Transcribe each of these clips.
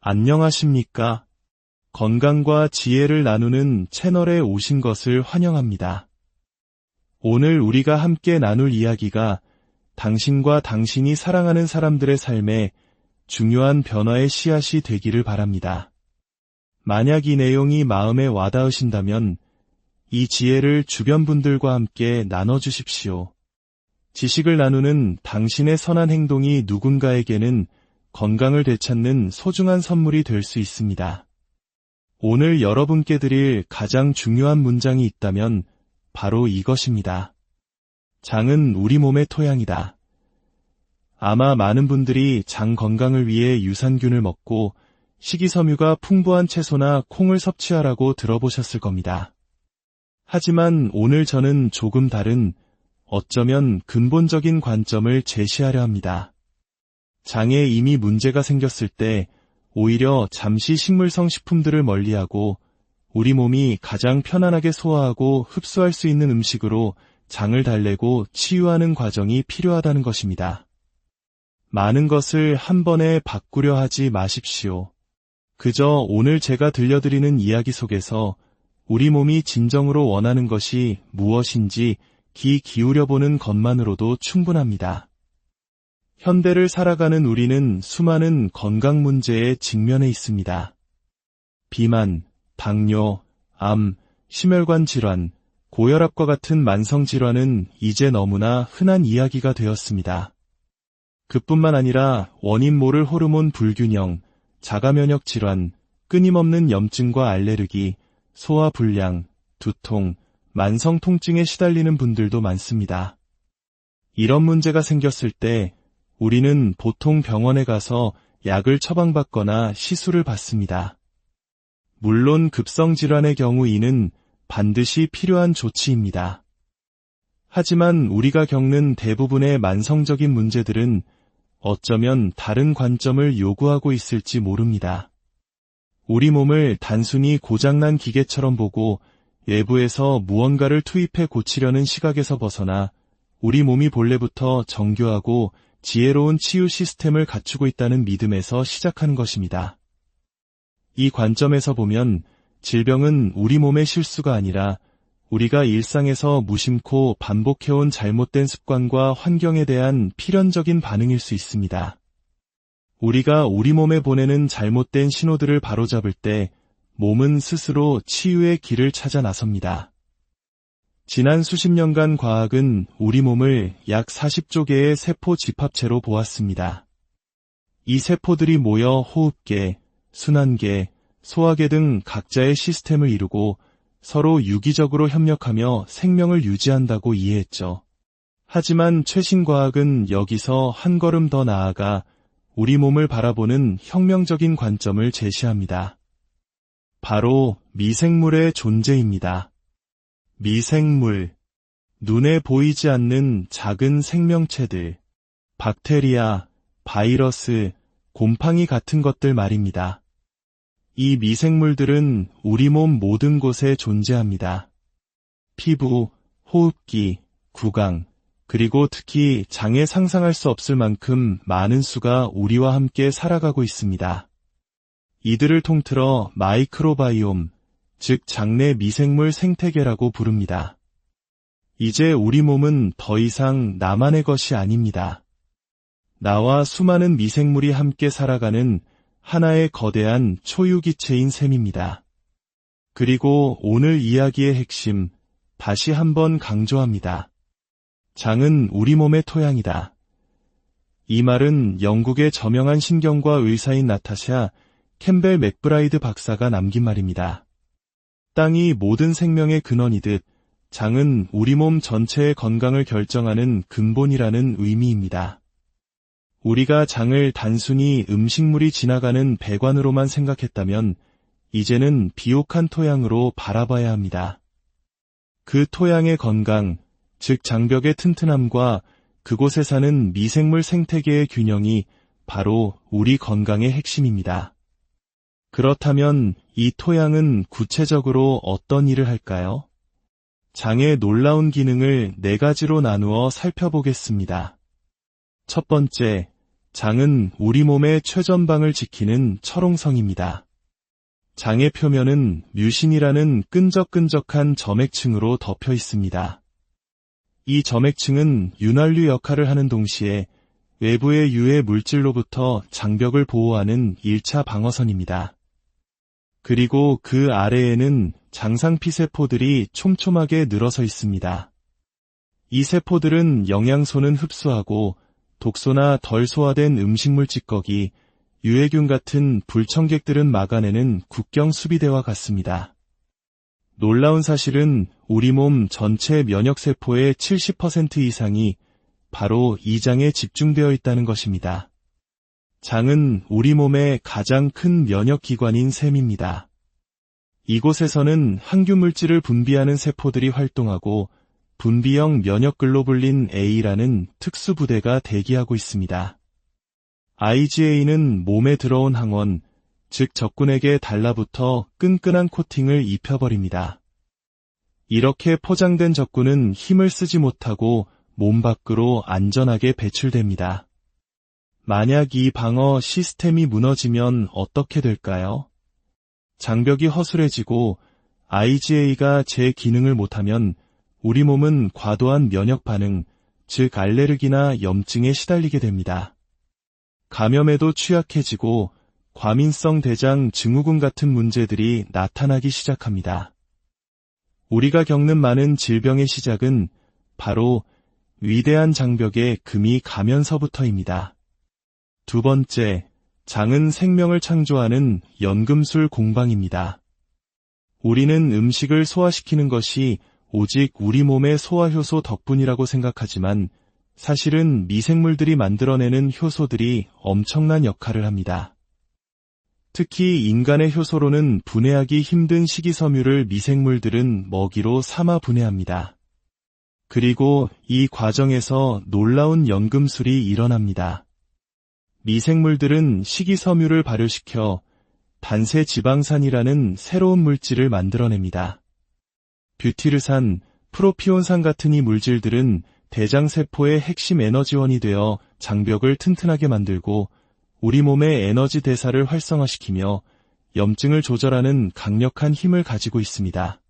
안녕하십니까? 건강과 지혜를 나누는 채널에 오신 것을 환영합니다. 오늘 우리가 함께 나눌 이야기가 당신과 당신이 사랑하는 사람들의 삶에 중요한 변화의 씨앗이 되기를 바랍니다. 만약 이 내용이 마음에 와닿으신다면 이 지혜를 주변 분들과 함께 나눠주십시오. 지식을 나누는 당신의 선한 행동이 누군가에게는 건강을 되찾는 소중한 선물이 될 수 있습니다. 오늘 여러분께 드릴 가장 중요한 문장이 있다면 바로 이것입니다. 장은 우리 몸의 토양이다. 아마 많은 분들이 장 건강을 위해 유산균을 먹고 식이섬유가 풍부한 채소나 콩을 섭취하라고 들어보셨을 겁니다. 하지만 오늘 저는 조금 다른, 어쩌면 근본적인 관점을 제시하려 합니다. 장에 이미 문제가 생겼을 때 오히려 잠시 식물성 식품들을 멀리하고 우리 몸이 가장 편안하게 소화하고 흡수할 수 있는 음식으로 장을 달래고 치유하는 과정이 필요하다는 것입니다. 많은 것을 한 번에 바꾸려 하지 마십시오. 그저 오늘 제가 들려드리는 이야기 속에서 우리 몸이 진정으로 원하는 것이 무엇인지 귀 기울여보는 것만으로도 충분합니다. 현대를 살아가는 우리는 수많은 건강 문제에 직면해 있습니다. 비만, 당뇨, 암, 심혈관 질환, 고혈압과 같은 만성 질환은 이제 너무나 흔한 이야기가 되었습니다. 그뿐만 아니라 원인 모를 호르몬 불균형, 자가면역 질환, 끊임없는 염증과 알레르기, 소화불량, 두통, 만성 통증에 시달리는 분들도 많습니다. 이런 문제가 생겼을 때 우리는 보통 병원에 가서 약을 처방받거나 시술을 받습니다. 물론 급성질환의 경우 이는 반드시 필요한 조치입니다. 하지만 우리가 겪는 대부분의 만성적인 문제들은 어쩌면 다른 관점을 요구하고 있을지 모릅니다. 우리 몸을 단순히 고장난 기계처럼 보고 외부에서 무언가를 투입해 고치려는 시각에서 벗어나 우리 몸이 본래부터 정교하고 지혜로운 치유 시스템을 갖추고 있다는 믿음에서 시작하는 것입니다. 이 관점에서 보면 질병은 우리 몸의 실수가 아니라 우리가 일상에서 무심코 반복해온 잘못된 습관과 환경에 대한 필연적인 반응일 수 있습니다. 우리가 우리 몸에 보내는 잘못된 신호들을 바로잡을 때 몸은 스스로 치유의 길을 찾아 나섭니다. 지난 수십 년간 과학은 우리 몸을 약 40조 개의 세포 집합체로 보았습니다. 이 세포들이 모여 호흡계, 순환계, 소화계 등 각자의 시스템을 이루고 서로 유기적으로 협력하며 생명을 유지한다고 이해했죠. 하지만 최신 과학은 여기서 한 걸음 더 나아가 우리 몸을 바라보는 혁명적인 관점을 제시합니다. 바로 미생물의 존재입니다. 미생물, 눈에 보이지 않는 작은 생명체들, 박테리아, 바이러스, 곰팡이 같은 것들 말입니다. 이 미생물들은 우리 몸 모든 곳에 존재합니다. 피부, 호흡기, 구강, 그리고 특히 장에 상상할 수 없을 만큼 많은 수가 우리와 함께 살아가고 있습니다. 이들을 통틀어 마이크로바이옴, 즉 장내 미생물 생태계라고 부릅니다. 이제 우리 몸은 더 이상 나만의 것이 아닙니다. 나와 수많은 미생물이 함께 살아가는 하나의 거대한 초유기체인 셈입니다. 그리고 오늘 이야기의 핵심, 다시 한번 강조합니다. 장은 우리 몸의 토양이다. 이 말은 영국의 저명한 신경과 의사인 나타샤 캠벨 맥브라이드 박사가 남긴 말입니다. 땅이 모든 생명의 근원이듯 장은 우리 몸 전체의 건강을 결정하는 근본이라는 의미입니다. 우리가 장을 단순히 음식물이 지나가는 배관으로만 생각했다면 이제는 비옥한 토양으로 바라봐야 합니다. 그 토양의 건강, 즉 장벽의 튼튼함과 그곳에 사는 미생물 생태계의 균형이 바로 우리 건강의 핵심입니다. 그렇다면 이 토양은 구체적으로 어떤 일을 할까요? 장의 놀라운 기능을 4가지로 나누어 살펴보겠습니다. 첫 번째, 장은 우리 몸의 최전방을 지키는 철옹성입니다. 장의 표면은 뮤신이라는 끈적끈적한 점액층으로 덮여 있습니다. 이 점액층은 윤활유 역할을 하는 동시에 외부의 유해 물질로부터 장벽을 보호하는 1차 방어선입니다. 그리고 그 아래에는 장상피세포들이 촘촘하게 늘어서 있습니다. 이 세포들은 영양소는 흡수하고 독소나 덜 소화된 음식물 찌꺼기, 유해균 같은 불청객들은 막아내는 국경 수비대와 같습니다. 놀라운 사실은 우리 몸 전체 면역세포의 70% 이상이 바로 이 장에 집중되어 있다는 것입니다. 장은 우리 몸의 가장 큰 면역기관인 셈입니다. 이곳에서는 항균물질을 분비하는 세포들이 활동하고 분비형 면역글로불린 A라는 특수부대가 대기하고 있습니다. IgA는 몸에 들어온 항원, 즉 적군에게 달라붙어 끈끈한 코팅을 입혀버립니다. 이렇게 포장된 적군은 힘을 쓰지 못하고 몸 밖으로 안전하게 배출됩니다. 만약 이 방어 시스템이 무너지면 어떻게 될까요? 장벽이 허술해지고 IgA가 제 기능을 못하면 우리 몸은 과도한 면역 반응, 즉 알레르기나 염증에 시달리게 됩니다. 감염에도 취약해지고 과민성 대장 증후군 같은 문제들이 나타나기 시작합니다. 우리가 겪는 많은 질병의 시작은 바로 위대한 장벽에 금이 가면서부터입니다. 두 번째, 장은 생명을 창조하는 연금술 공방입니다. 우리는 음식을 소화시키는 것이 오직 우리 몸의 소화효소 덕분이라고 생각하지만 사실은 미생물들이 만들어내는 효소들이 엄청난 역할을 합니다. 특히 인간의 효소로는 분해하기 힘든 식이섬유를 미생물들은 먹이로 삼아 분해합니다. 그리고 이 과정에서 놀라운 연금술이 일어납니다. 미생물들은 식이섬유를 발효시켜 단세지방산이라는 새로운 물질을 만들어냅니다. 뷰티르산, 프로피온산 같은 이 물질들은 대장세포의 핵심 에너지원이 되어 장벽을 튼튼하게 만들고 우리 몸의 에너지 대사를 활성화시키며 염증을 조절하는 강력한 힘을 가지고 있습니다.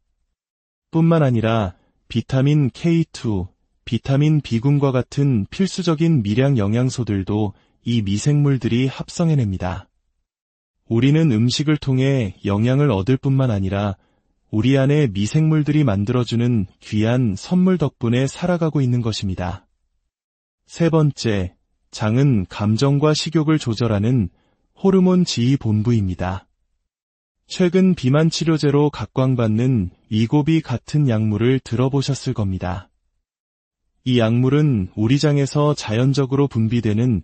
뿐만 아니라 비타민 K2, 비타민 B군과 같은 필수적인 미량 영양소들도 이 미생물들이 합성해냅니다. 우리는 음식을 통해 영양을 얻을 뿐만 아니라 우리 안에 미생물들이 만들어주는 귀한 선물 덕분에 살아가고 있는 것입니다. 세 번째, 장은 감정과 식욕을 조절하는 호르몬 지휘 본부입니다. 최근 비만 치료제로 각광받는 위고비 같은 약물을 들어보셨을 겁니다. 이 약물은 우리 장에서 자연적으로 분비되는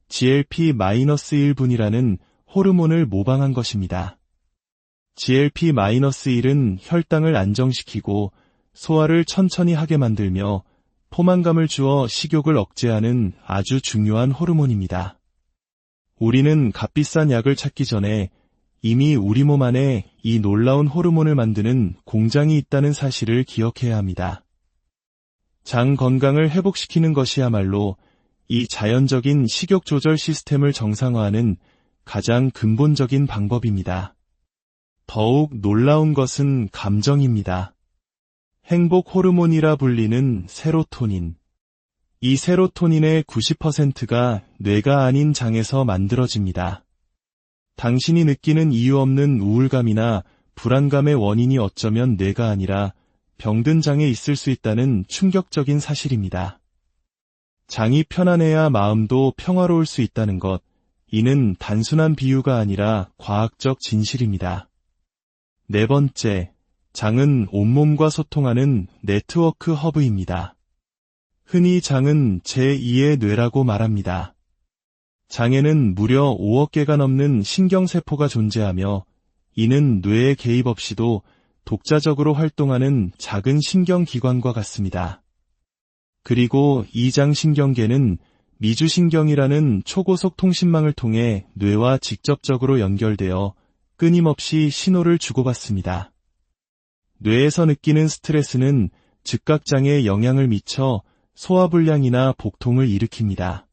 GLP-1분이라는 호르몬을 모방한 것입니다. GLP-1은 혈당을 안정시키고 소화를 천천히 하게 만들며 포만감을 주어 식욕을 억제하는 아주 중요한 호르몬입니다. 우리는 값비싼 약을 찾기 전에 이미 우리 몸 안에 이 놀라운 호르몬을 만드는 공장이 있다는 사실을 기억해야 합니다. 장 건강을 회복시키는 것이야말로 이 자연적인 식욕 조절 시스템을 정상화하는 가장 근본적인 방법입니다. 더욱 놀라운 것은 감정입니다. 행복 호르몬이라 불리는 세로토닌. 이 세로토닌의 90%가 뇌가 아닌 장에서 만들어집니다. 당신이 느끼는 이유 없는 우울감이나 불안감의 원인이 어쩌면 뇌가 아니라 병든 장에 있을 수 있다는 충격적인 사실입니다. 장이 편안해야 마음도 평화로울 수 있다는 것, 이는 단순한 비유가 아니라 과학적 진실입니다. 네 번째, 장은 온몸과 소통하는 네트워크 허브입니다. 흔히 장은 제2의 뇌라고 말합니다. 장에는 무려 5억 개가 넘는 신경세포가 존재하며 이는 뇌의 개입 없이도 독자적으로 활동하는 작은 신경기관과 같습니다. 그리고 이 장 신경계는 미주신경이라는 초고속 통신망을 통해 뇌와 직접적으로 연결되어 끊임없이 신호를 주고받습니다. 뇌에서 느끼는 스트레스는 즉각장애에 영향을 미쳐 소화불량이나 복통을 일으킵니다.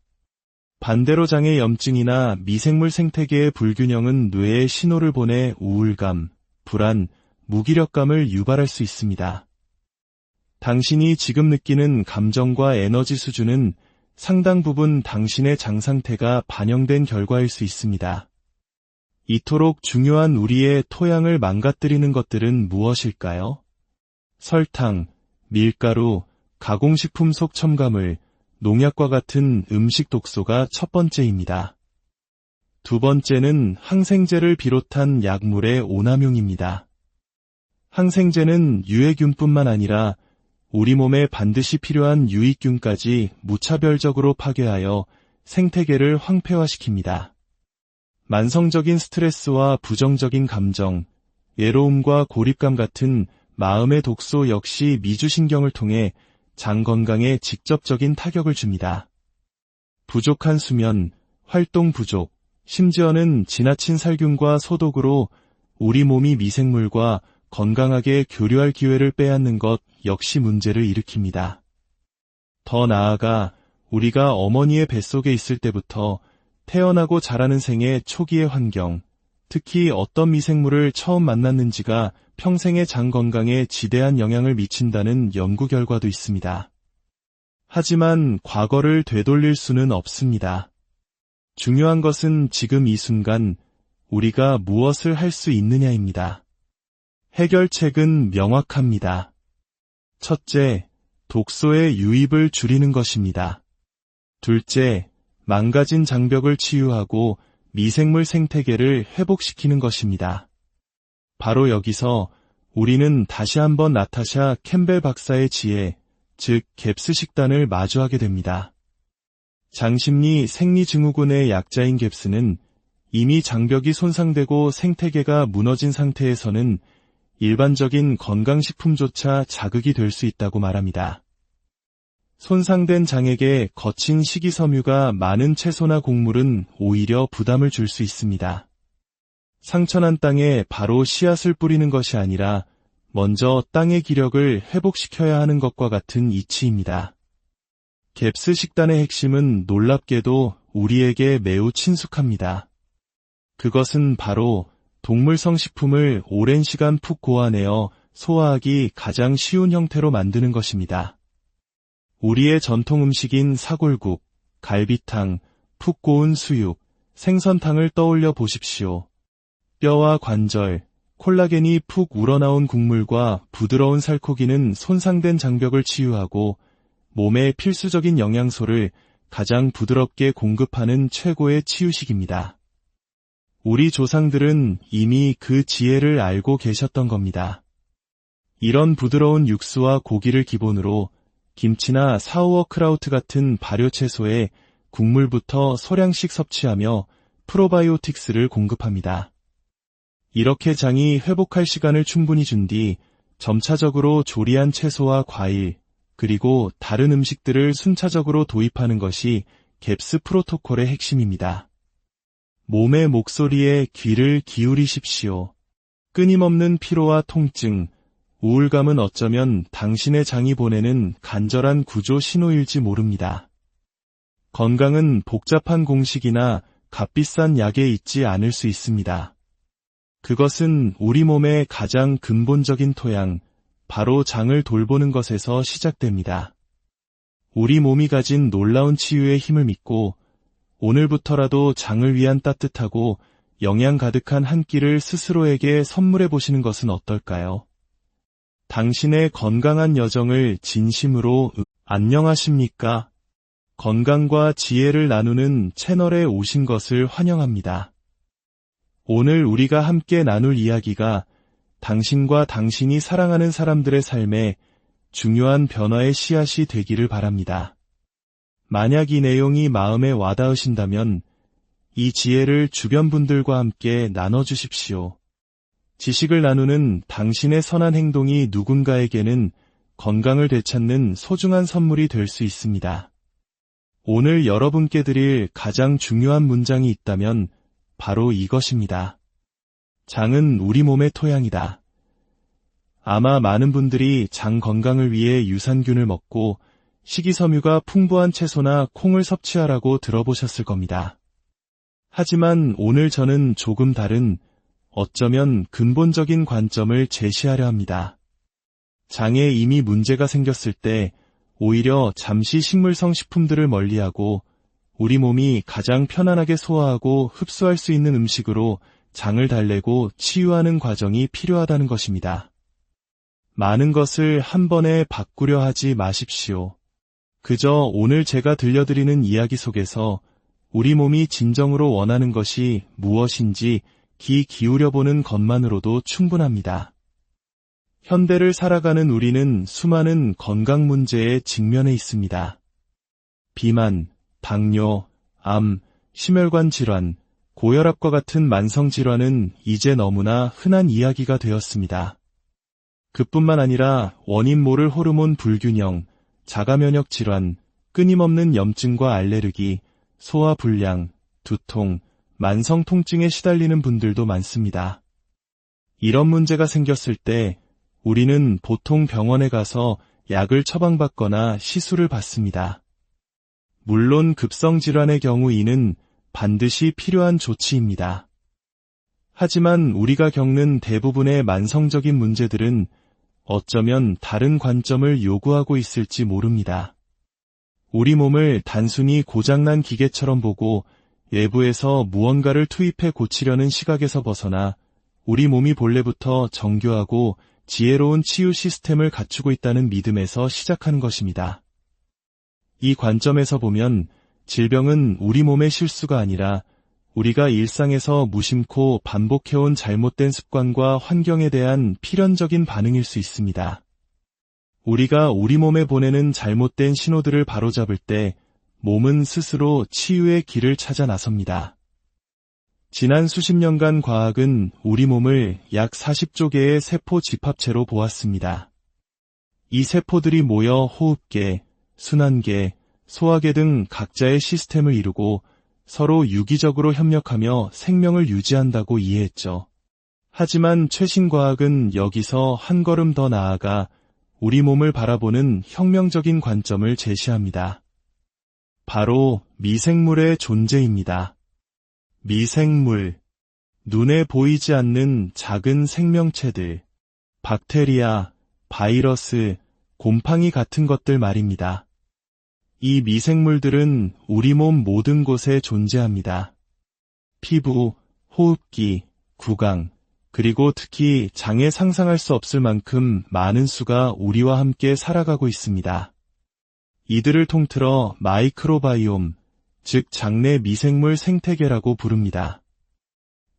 반대로 장의 염증이나 미생물 생태계의 불균형은 뇌에 신호를 보내 우울감, 불안, 무기력감을 유발할 수 있습니다. 당신이 지금 느끼는 감정과 에너지 수준은 상당 부분 당신의 장 상태가 반영된 결과일 수 있습니다. 이토록 중요한 우리의 토양을 망가뜨리는 것들은 무엇일까요? 설탕, 밀가루, 가공식품 속 첨가물, 농약과 같은 음식 독소가 첫 번째입니다. 두 번째는 항생제를 비롯한 약물의 오남용입니다. 항생제는 유해균뿐만 아니라 우리 몸에 반드시 필요한 유익균까지 무차별적으로 파괴하여 생태계를 황폐화시킵니다. 만성적인 스트레스와 부정적인 감정, 외로움과 고립감 같은 마음의 독소 역시 미주신경을 통해 장 건강에 직접적인 타격을 줍니다. 부족한 수면, 활동 부족, 심지어는 지나친 살균과 소독으로 우리 몸이 미생물과 건강하게 교류할 기회를 빼앗는 것 역시 문제를 일으킵니다. 더 나아가 우리가 어머니의 뱃속에 있을 때부터 태어나고 자라는 생의 초기의 환경, 특히 어떤 미생물을 처음 만났는지가 평생의 장 건강에 지대한 영향을 미친다는 연구 결과도 있습니다. 하지만 과거를 되돌릴 수는 없습니다. 중요한 것은 지금 이 순간 우리가 무엇을 할 수 있느냐입니다. 해결책은 명확합니다. 첫째, 독소의 유입을 줄이는 것입니다. 둘째, 망가진 장벽을 치유하고 미생물 생태계를 회복시키는 것입니다. 바로 여기서 우리는 다시 한번 나타샤 캠벨 박사의 지혜, 즉 갭스 식단을 마주하게 됩니다. 장심리 생리증후군의 약자인 갭스는 이미 장벽이 손상되고 생태계가 무너진 상태에서는 일반적인 건강식품조차 자극이 될 수 있다고 말합니다. 손상된 장에게 거친 식이섬유가 많은 채소나 곡물은 오히려 부담을 줄 수 있습니다. 상처난 땅에 바로 씨앗을 뿌리는 것이 아니라 먼저 땅의 기력을 회복시켜야 하는 것과 같은 이치입니다. 갭스 식단의 핵심은 놀랍게도 우리에게 매우 친숙합니다. 그것은 바로 동물성 식품을 오랜 시간 푹 고아내어 소화하기 가장 쉬운 형태로 만드는 것입니다. 우리의 전통 음식인 사골국, 갈비탕, 푹 고운 수육, 생선탕을 떠올려 보십시오. 뼈와 관절, 콜라겐이 푹 우러나온 국물과 부드러운 살코기는 손상된 장벽을 치유하고 몸에 필수적인 영양소를 가장 부드럽게 공급하는 최고의 치유식입니다. 우리 조상들은 이미 그 지혜를 알고 계셨던 겁니다. 이런 부드러운 육수와 고기를 기본으로 김치나 사우어크라우트 같은 발효채소에 국물부터 소량씩 섭취하며 프로바이오틱스를 공급합니다. 이렇게 장이 회복할 시간을 충분히 준 뒤 점차적으로 조리한 채소와 과일, 그리고 다른 음식들을 순차적으로 도입하는 것이 갭스 프로토콜의 핵심입니다. 몸의 목소리에 귀를 기울이십시오. 끊임없는 피로와 통증, 우울감은 어쩌면 당신의 장이 보내는 간절한 구조 신호일지 모릅니다. 건강은 복잡한 공식이나 값비싼 약에 있지 않을 수 있습니다. 그것은 우리 몸의 가장 근본적인 토양, 바로 장을 돌보는 것에서 시작됩니다. 우리 몸이 가진 놀라운 치유의 힘을 믿고 오늘부터라도 장을 위한 따뜻하고 영양 가득한 한 끼를 스스로에게 선물해 보시는 것은 어떨까요? 당신의 건강한 여정을 진심으로 안녕하십니까? 건강과 지혜를 나누는 채널에 오신 것을 환영합니다. 오늘 우리가 함께 나눌 이야기가 당신과 당신이 사랑하는 사람들의 삶에 중요한 변화의 씨앗이 되기를 바랍니다. 만약 이 내용이 마음에 와닿으신다면 이 지혜를 주변 분들과 함께 나눠주십시오. 지식을 나누는 당신의 선한 행동이 누군가에게는 건강을 되찾는 소중한 선물이 될 수 있습니다. 오늘 여러분께 드릴 가장 중요한 문장이 있다면 바로 이것입니다. 장은 우리 몸의 토양이다. 아마 많은 분들이 장 건강을 위해 유산균을 먹고 식이섬유가 풍부한 채소나 콩을 섭취하라고 들어보셨을 겁니다. 하지만 오늘 저는 조금 다른, 어쩌면 근본적인 관점을 제시하려 합니다. 장에 이미 문제가 생겼을 때 오히려 잠시 식물성 식품들을 멀리하고 우리 몸이 가장 편안하게 소화하고 흡수할 수 있는 음식으로 장을 달래고 치유하는 과정이 필요하다는 것입니다. 많은 것을 한 번에 바꾸려 하지 마십시오. 그저 오늘 제가 들려드리는 이야기 속에서 우리 몸이 진정으로 원하는 것이 무엇인지 귀 기울여보는 것만으로도 충분합니다. 현대를 살아가는 우리는 수많은 건강 문제에 직면해 있습니다. 비만, 당뇨, 암, 심혈관 질환, 고혈압과 같은 만성 질환은 이제 너무나 흔한 이야기가 되었습니다. 그뿐만 아니라 원인 모를 호르몬 불균형, 자가면역 질환, 끊임없는 염증과 알레르기, 소화불량, 두통, 만성 통증에 시달리는 분들도 많습니다. 이런 문제가 생겼을 때 우리는 보통 병원에 가서 약을 처방받거나 시술을 받습니다. 물론 급성질환의 경우 이는 반드시 필요한 조치입니다. 하지만 우리가 겪는 대부분의 만성적인 문제들은 어쩌면 다른 관점을 요구하고 있을지 모릅니다. 우리 몸을 단순히 고장난 기계처럼 보고 외부에서 무언가를 투입해 고치려는 시각에서 벗어나 우리 몸이 본래부터 정교하고 지혜로운 치유 시스템을 갖추고 있다는 믿음에서 시작하는 것입니다. 이 관점에서 보면 질병은 우리 몸의 실수가 아니라 우리가 일상에서 무심코 반복해온 잘못된 습관과 환경에 대한 필연적인 반응일 수 있습니다. 우리가 우리 몸에 보내는 잘못된 신호들을 바로잡을 때 몸은 스스로 치유의 길을 찾아 나섭니다. 지난 수십 년간 과학은 우리 몸을 약 40조 개의 세포 집합체로 보았습니다. 이 세포들이 모여 호흡계, 순환계, 소화계 등 각자의 시스템을 이루고 서로 유기적으로 협력하며 생명을 유지한다고 이해했죠. 하지만 최신 과학은 여기서 한 걸음 더 나아가 우리 몸을 바라보는 혁명적인 관점을 제시합니다. 바로 미생물의 존재입니다. 미생물, 눈에 보이지 않는 작은 생명체들, 박테리아, 바이러스, 곰팡이 같은 것들 말입니다. 이 미생물들은 우리 몸 모든 곳에 존재합니다. 피부, 호흡기, 구강, 그리고 특히 장에 상상할 수 없을 만큼 많은 수가 우리와 함께 살아가고 있습니다. 이들을 통틀어 마이크로바이옴, 즉 장내 미생물 생태계라고 부릅니다.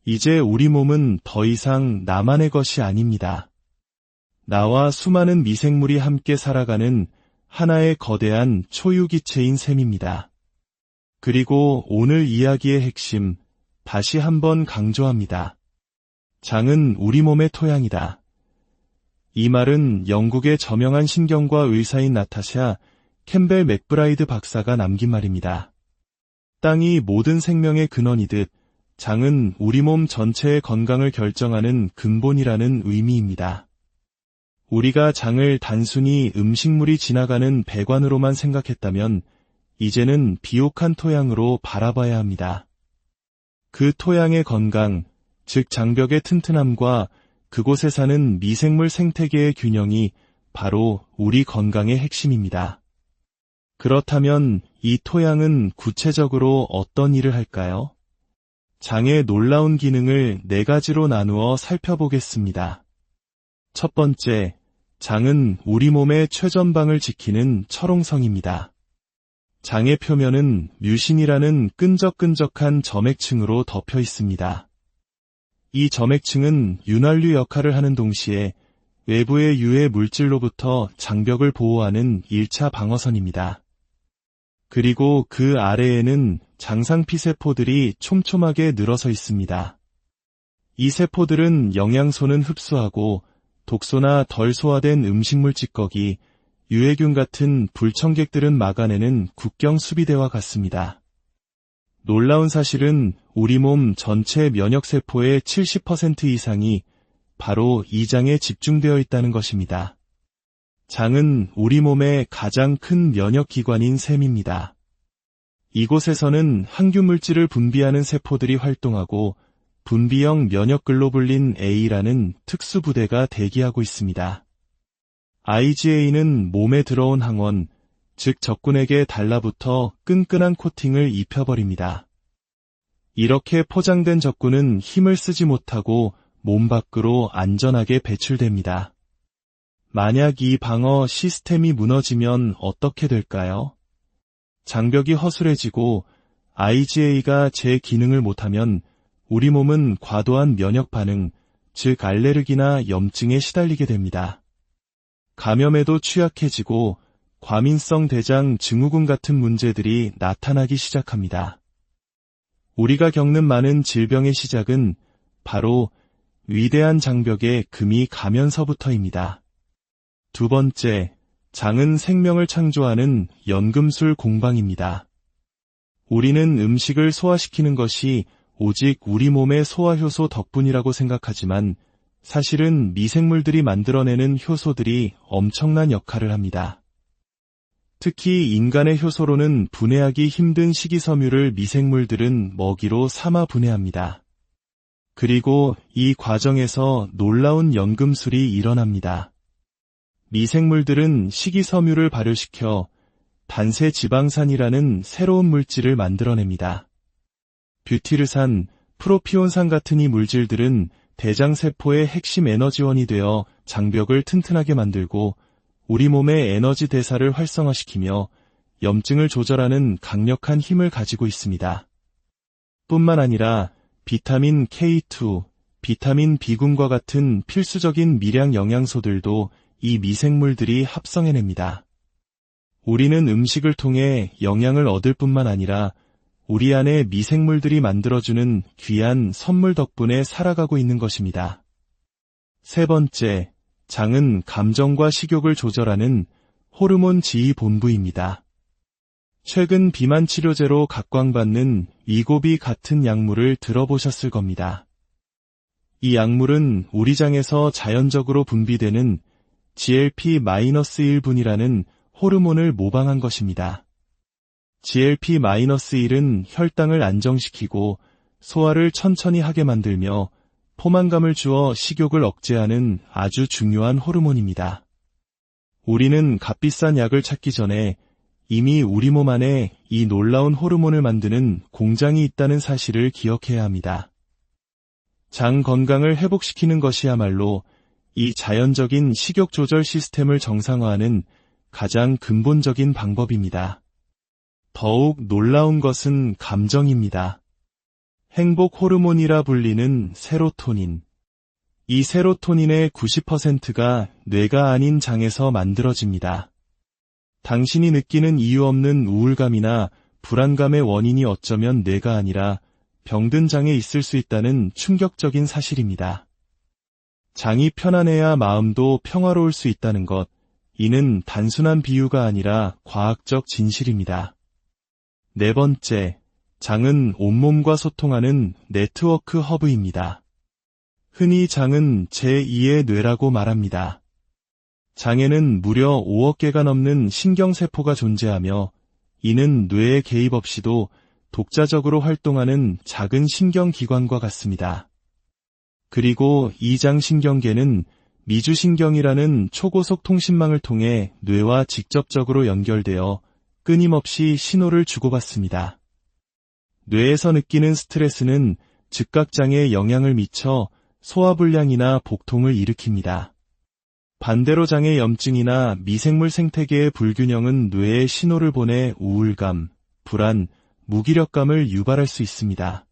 이제 우리 몸은 더 이상 나만의 것이 아닙니다. 나와 수많은 미생물이 함께 살아가는 하나의 거대한 초유기체인 셈입니다. 그리고 오늘 이야기의 핵심, 다시 한번 강조합니다. 장은 우리 몸의 토양이다. 이 말은 영국의 저명한 신경과 의사인 나타샤 캠벨 맥브라이드 박사가 남긴 말입니다. 땅이 모든 생명의 근원이듯 장은 우리 몸 전체의 건강을 결정하는 근본이라는 의미입니다. 우리가 장을 단순히 음식물이 지나가는 배관으로만 생각했다면 이제는 비옥한 토양으로 바라봐야 합니다. 그 토양의 건강, 즉 장벽의 튼튼함과 그곳에 사는 미생물 생태계의 균형이 바로 우리 건강의 핵심입니다. 그렇다면 이 토양은 구체적으로 어떤 일을 할까요? 장의 놀라운 기능을 4가지로 나누어 살펴보겠습니다. 첫 번째, 장은 우리 몸의 최전방을 지키는 철옹성입니다. 장의 표면은 뮤신이라는 끈적끈적한 점액층으로 덮여 있습니다. 이 점액층은 윤활유 역할을 하는 동시에 외부의 유해 물질로부터 장벽을 보호하는 1차 방어선입니다. 그리고 그 아래에는 장상피세포들이 촘촘하게 늘어서 있습니다. 이 세포들은 영양소는 흡수하고 독소나 덜 소화된 음식물 찌꺼기, 유해균 같은 불청객들은 막아내는 국경 수비대와 같습니다. 놀라운 사실은 우리 몸 전체 면역세포의 70% 이상이 바로 이 장에 집중되어 있다는 것입니다. 장은 우리 몸의 가장 큰 면역기관인 셈입니다. 이곳에서는 항균물질을 분비하는 세포들이 활동하고 분비형 면역글로불린 A라는 특수부대가 대기하고 있습니다. IgA는 몸에 들어온 항원, 즉 적군에게 달라붙어 끈끈한 코팅을 입혀버립니다. 이렇게 포장된 적군은 힘을 쓰지 못하고 몸 밖으로 안전하게 배출됩니다. 만약 이 방어 시스템이 무너지면 어떻게 될까요? 장벽이 허술해지고 IgA가 제 기능을 못하면 우리 몸은 과도한 면역 반응, 즉 알레르기나 염증에 시달리게 됩니다. 감염에도 취약해지고 과민성 대장 증후군 같은 문제들이 나타나기 시작합니다. 우리가 겪는 많은 질병의 시작은 바로 위대한 장벽의 금이 가면서부터입니다. 두 번째, 장은 생명을 창조하는 연금술 공방입니다. 우리는 음식을 소화시키는 것이 오직 우리 몸의 소화효소 덕분이라고 생각하지만 사실은 미생물들이 만들어내는 효소들이 엄청난 역할을 합니다. 특히 인간의 효소로는 분해하기 힘든 식이섬유를 미생물들은 먹이로 삼아 분해합니다. 그리고 이 과정에서 놀라운 연금술이 일어납니다. 미생물들은 식이섬유를 발효시켜 단세지방산이라는 새로운 물질을 만들어냅니다. 뷰티르산, 프로피온산 같은 이 물질들은 대장세포의 핵심 에너지원이 되어 장벽을 튼튼하게 만들고 우리 몸의 에너지 대사를 활성화시키며 염증을 조절하는 강력한 힘을 가지고 있습니다. 뿐만 아니라 비타민 K2, 비타민 B군과 같은 필수적인 미량 영양소들도 이 미생물들이 합성해냅니다. 우리는 음식을 통해 영양을 얻을 뿐만 아니라 우리 안에 미생물들이 만들어주는 귀한 선물 덕분에 살아가고 있는 것입니다. 세 번째, 장은 감정과 식욕을 조절하는 호르몬 지휘 본부입니다. 최근 비만 치료제로 각광받는 위고비 같은 약물을 들어보셨을 겁니다. 이 약물은 우리 장에서 자연적으로 분비되는 GLP-1분이라는 호르몬을 모방한 것입니다. GLP-1은 혈당을 안정시키고 소화를 천천히 하게 만들며 포만감을 주어 식욕을 억제하는 아주 중요한 호르몬입니다. 우리는 값비싼 약을 찾기 전에 이미 우리 몸 안에 이 놀라운 호르몬을 만드는 공장이 있다는 사실을 기억해야 합니다. 장 건강을 회복시키는 것이야말로 이 자연적인 식욕 조절 시스템을 정상화하는 가장 근본적인 방법입니다. 더욱 놀라운 것은 감정입니다. 행복 호르몬이라 불리는 세로토닌. 이 세로토닌의 90%가 뇌가 아닌 장에서 만들어집니다. 당신이 느끼는 이유 없는 우울감이나 불안감의 원인이 어쩌면 뇌가 아니라 병든 장에 있을 수 있다는 충격적인 사실입니다. 장이 편안해야 마음도 평화로울 수 있다는 것, 이는 단순한 비유가 아니라 과학적 진실입니다. 네 번째, 장은 온몸과 소통하는 네트워크 허브입니다. 흔히 장은 제2의 뇌라고 말합니다. 장에는 무려 5억 개가 넘는 신경세포가 존재하며 이는 뇌의 개입 없이도 독자적으로 활동하는 작은 신경기관과 같습니다. 그리고 이 장신경계는 미주신경이라는 초고속 통신망을 통해 뇌와 직접적으로 연결되어 끊임없이 신호를 주고받습니다. 뇌에서 느끼는 스트레스는 즉각장애에 영향을 미쳐 소화불량이나 복통을 일으킵니다. 반대로 장의 염증이나 미생물 생태계의 불균형은 뇌에 신호를 보내 우울감, 불안, 무기력감을 유발할 수 있습니다.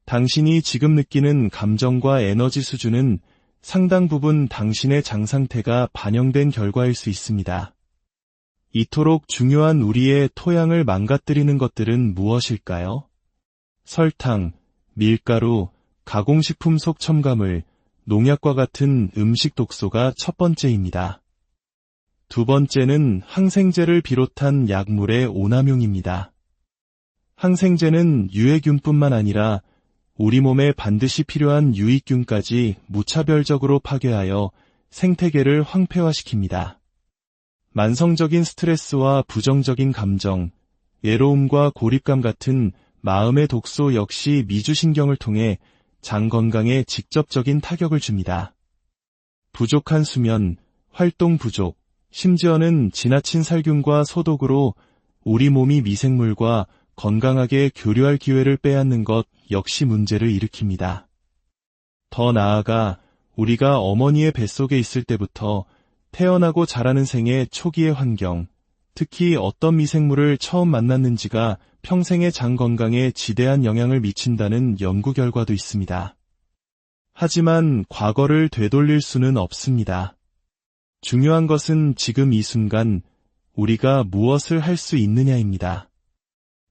당신이 지금 느끼는 감정과 에너지 수준은 상당 부분 당신의 장 상태가 반영된 결과일 수 있습니다. 이토록 중요한 우리의 토양을 망가뜨리는 것들은 무엇일까요? 설탕, 밀가루, 가공식품 속 첨가물, 농약과 같은 음식 독소가 첫 번째입니다. 두 번째는 항생제를 비롯한 약물의 오남용입니다. 항생제는 유해균뿐만 아니라 우리 몸에 반드시 필요한 유익균까지 무차별적으로 파괴하여 생태계를 황폐화시킵니다. 만성적인 스트레스와 부정적인 감정, 외로움과 고립감 같은 마음의 독소 역시 미주신경을 통해 장 건강에 직접적인 타격을 줍니다. 부족한 수면, 활동 부족, 심지어는 지나친 살균과 소독으로 우리 몸이 미생물과 건강하게 교류할 기회를 빼앗는 것 역시 문제를 일으킵니다. 더 나아가 우리가 어머니의 뱃속에 있을 때부터 태어나고 자라는 생의 초기의 환경, 특히 어떤 미생물을 처음 만났는지가 평생의 장 건강에 지대한 영향을 미친다는 연구 결과도 있습니다. 하지만 과거를 되돌릴 수는 없습니다. 중요한 것은 지금 이 순간 우리가 무엇을 할 수 있느냐입니다.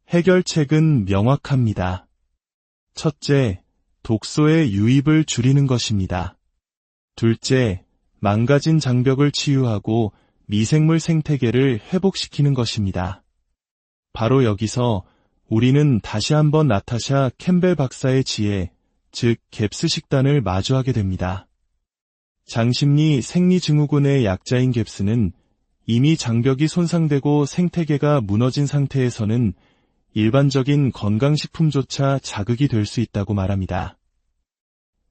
해결책은 명확합니다. 첫째, 독소의 유입을 줄이는 것입니다. 둘째, 망가진 장벽을 치유하고 미생물 생태계를 회복시키는 것입니다. 바로 여기서 우리는 다시 한번 나타샤 캠벨 박사의 지혜, 즉 갭스 식단을 마주하게 됩니다. 장심리 생리증후군의 약자인 갭스는 이미 장벽이 손상되고 생태계가 무너진 상태에서는 일반적인 건강식품조차 자극이 될 수 있다고 말합니다.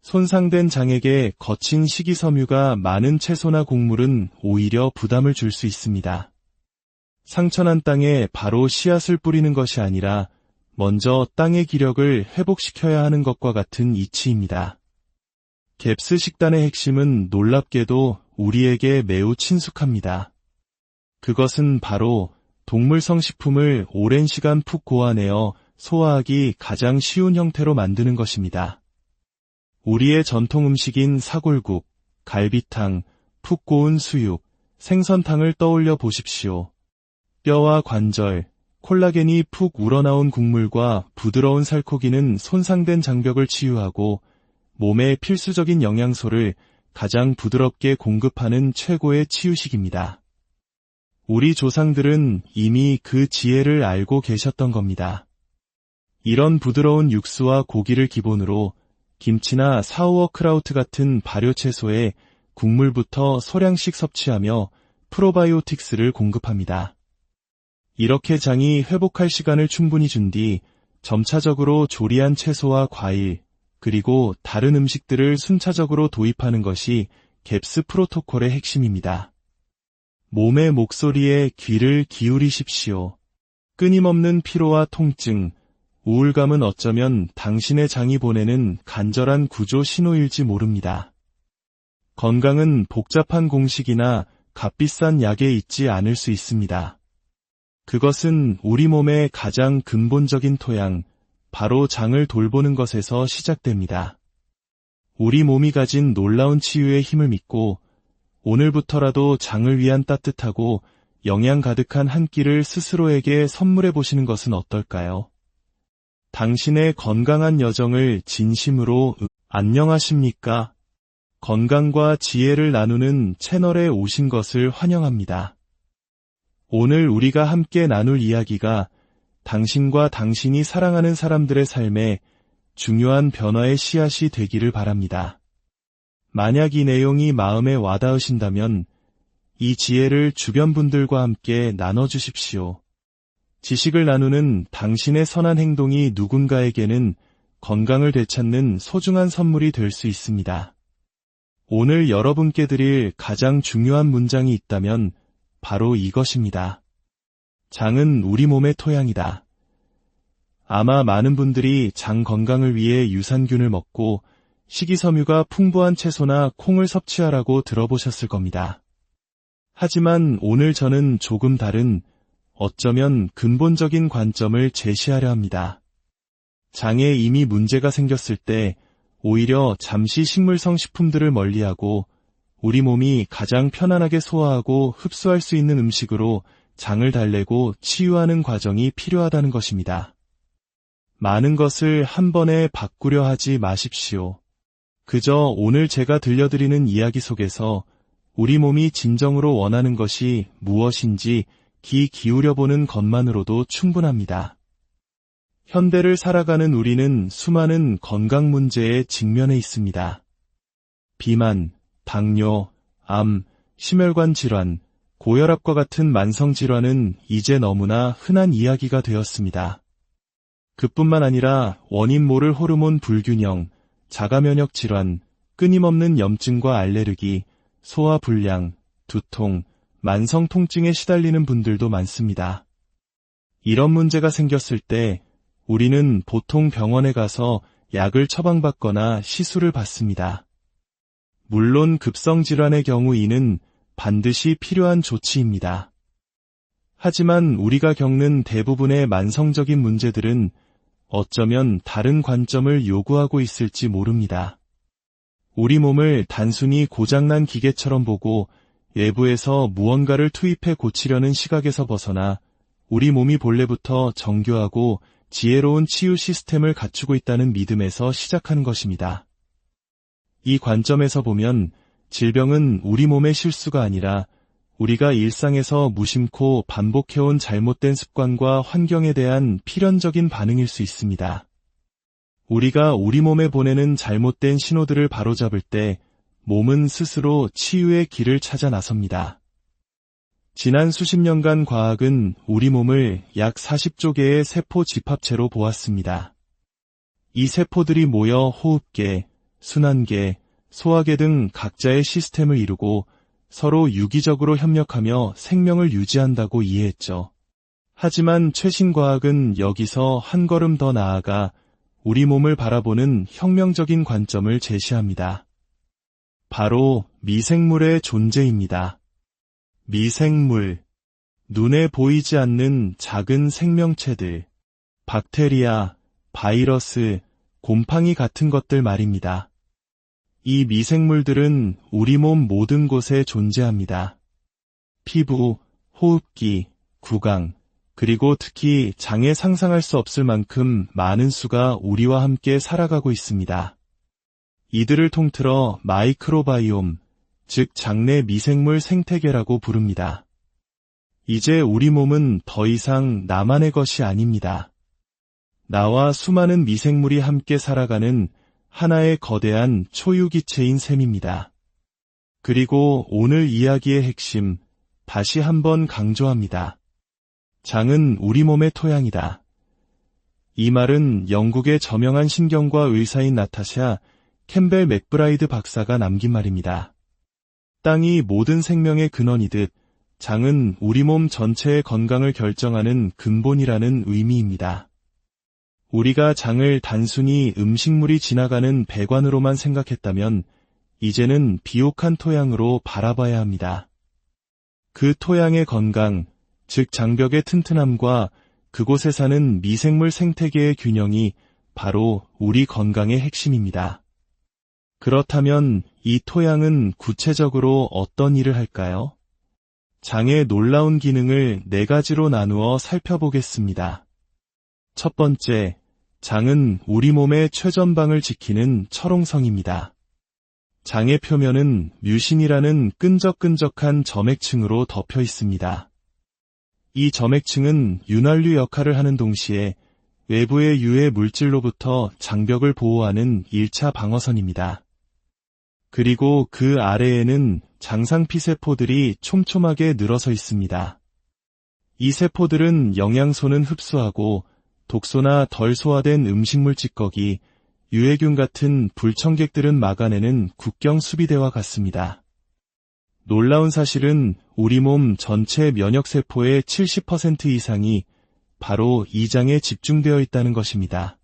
손상된 장에게 거친 식이섬유가 많은 채소나 곡물은 오히려 부담을 줄 수 있습니다. 상처난 땅에 바로 씨앗을 뿌리는 것이 아니라 먼저 땅의 기력을 회복시켜야 하는 것과 같은 이치입니다. 갭스 식단의 핵심은 놀랍게도 우리에게 매우 친숙합니다. 그것은 바로 동물성 식품을 오랜 시간 푹 고아내어 소화하기 가장 쉬운 형태로 만드는 것입니다. 우리의 전통 음식인 사골국, 갈비탕, 푹 고운 수육, 생선탕을 떠올려 보십시오. 뼈와 관절, 콜라겐이 푹 우러나온 국물과 부드러운 살코기는 손상된 장벽을 치유하고 몸에 필수적인 영양소를 가장 부드럽게 공급하는 최고의 치유식입니다. 우리 조상들은 이미 그 지혜를 알고 계셨던 겁니다. 이런 부드러운 육수와 고기를 기본으로 김치나 사우어크라우트 같은 발효채소에 국물부터 소량씩 섭취하며 프로바이오틱스를 공급합니다. 이렇게 장이 회복할 시간을 충분히 준 뒤 점차적으로 조리한 채소와 과일, 그리고 다른 음식들을 순차적으로 도입하는 것이 갭스 프로토콜의 핵심입니다. 몸의 목소리에 귀를 기울이십시오. 끊임없는 피로와 통증, 우울감은 어쩌면 당신의 장이 보내는 간절한 구조 신호일지 모릅니다. 건강은 복잡한 공식이나 값비싼 약에 있지 않을 수 있습니다. 그것은 우리 몸의 가장 근본적인 토양, 바로 장을 돌보는 것에서 시작됩니다. 우리 몸이 가진 놀라운 치유의 힘을 믿고 오늘부터라도 장을 위한 따뜻하고 영양 가득한 한 끼를 스스로에게 선물해 보시는 것은 어떨까요? 당신의 건강한 여정을 진심으로 안녕하십니까? 건강과 지혜를 나누는 채널에 오신 것을 환영합니다. 오늘 우리가 함께 나눌 이야기가 당신과 당신이 사랑하는 사람들의 삶에 중요한 변화의 씨앗이 되기를 바랍니다. 만약 이 내용이 마음에 와닿으신다면 이 지혜를 주변 분들과 함께 나눠주십시오. 지식을 나누는 당신의 선한 행동이 누군가에게는 건강을 되찾는 소중한 선물이 될 수 있습니다. 오늘 여러분께 드릴 가장 중요한 문장이 있다면 바로 이것입니다. 장은 우리 몸의 토양이다. 아마 많은 분들이 장 건강을 위해 유산균을 먹고 식이섬유가 풍부한 채소나 콩을 섭취하라고 들어보셨을 겁니다. 하지만 오늘 저는 조금 다른, 어쩌면 근본적인 관점을 제시하려 합니다. 장에 이미 문제가 생겼을 때 오히려 잠시 식물성 식품들을 멀리하고 우리 몸이 가장 편안하게 소화하고 흡수할 수 있는 음식으로 장을 달래고 치유하는 과정이 필요하다는 것입니다. 많은 것을 한 번에 바꾸려 하지 마십시오. 그저 오늘 제가 들려드리는 이야기 속에서 우리 몸이 진정으로 원하는 것이 무엇인지 귀 기울여보는 것만으로도 충분합니다. 현대를 살아가는 우리는 수많은 건강 문제에 직면해 있습니다. 비만, 당뇨, 암, 심혈관 질환, 고혈압과 같은 만성질환은 이제 너무나 흔한 이야기가 되었습니다. 그뿐만 아니라 원인 모를 호르몬 불균형, 자가면역 질환, 끊임없는 염증과 알레르기, 소화불량, 두통, 만성 통증에 시달리는 분들도 많습니다. 이런 문제가 생겼을 때 우리는 보통 병원에 가서 약을 처방받거나 시술을 받습니다. 물론 급성질환의 경우 이는 반드시 필요한 조치입니다. 하지만 우리가 겪는 대부분의 만성적인 문제들은 어쩌면 다른 관점을 요구하고 있을지 모릅니다. 우리 몸을 단순히 고장난 기계처럼 보고 외부에서 무언가를 투입해 고치려는 시각에서 벗어나 우리 몸이 본래부터 정교하고 지혜로운 치유 시스템을 갖추고 있다는 믿음에서 시작하는 것입니다. 이 관점에서 보면 질병은 우리 몸의 실수가 아니라 우리가 일상에서 무심코 반복해온 잘못된 습관과 환경에 대한 필연적인 반응일 수 있습니다. 우리가 우리 몸에 보내는 잘못된 신호들을 바로잡을 때 몸은 스스로 치유의 길을 찾아 나섭니다. 지난 수십 년간 과학은 우리 몸을 약 40조 개의 세포 집합체로 보았습니다. 이 세포들이 모여 호흡계, 순환계, 소화계 등 각자의 시스템을 이루고 서로 유기적으로 협력하며 생명을 유지한다고 이해했죠. 하지만 최신 과학은 여기서 한 걸음 더 나아가 우리 몸을 바라보는 혁명적인 관점을 제시합니다. 바로 미생물의 존재입니다. 미생물, 눈에 보이지 않는 작은 생명체들, 박테리아, 바이러스, 곰팡이 같은 것들 말입니다. 이 미생물들은 우리 몸 모든 곳에 존재합니다. 피부, 호흡기, 구강, 그리고 특히 장에 상상할 수 없을 만큼 많은 수가 우리와 함께 살아가고 있습니다. 이들을 통틀어 마이크로바이옴, 즉 장내 미생물 생태계라고 부릅니다. 이제 우리 몸은 더 이상 나만의 것이 아닙니다. 나와 수많은 미생물이 함께 살아가는 하나의 거대한 초유기체인 셈입니다. 그리고 오늘 이야기의 핵심, 다시 한번 강조합니다. 장은 우리 몸의 토양이다. 이 말은 영국의 저명한 신경과 의사인 나타샤 캠벨 맥브라이드 박사가 남긴 말입니다. 땅이 모든 생명의 근원이듯 장은 우리 몸 전체의 건강을 결정하는 근본이라는 의미입니다. 우리가 장을 단순히 음식물이 지나가는 배관으로만 생각했다면 이제는 비옥한 토양으로 바라봐야 합니다. 그 토양의 건강, 즉 장벽의 튼튼함과 그곳에 사는 미생물 생태계의 균형이 바로 우리 건강의 핵심입니다. 그렇다면 이 토양은 구체적으로 어떤 일을 할까요? 장의 놀라운 기능을 4가지로 나누어 살펴보겠습니다. 첫 번째, 장은 우리 몸의 최전방을 지키는 철옹성입니다. 장의 표면은 뮤신이라는 끈적끈적한 점액층으로 덮여 있습니다. 이 점액층은 윤활유 역할을 하는 동시에 외부의 유해 물질로부터 장벽을 보호하는 1차 방어선입니다. 그리고 그 아래에는 장상피세포들이 촘촘하게 늘어서 있습니다. 이 세포들은 영양소는 흡수하고 독소나 덜 소화된 음식물 찌꺼기, 유해균 같은 불청객들은 막아내는 국경 수비대와 같습니다. 놀라운 사실은 우리 몸 전체 면역세포의 70% 이상이 바로 이 장에 집중되어 있다는 것입니다.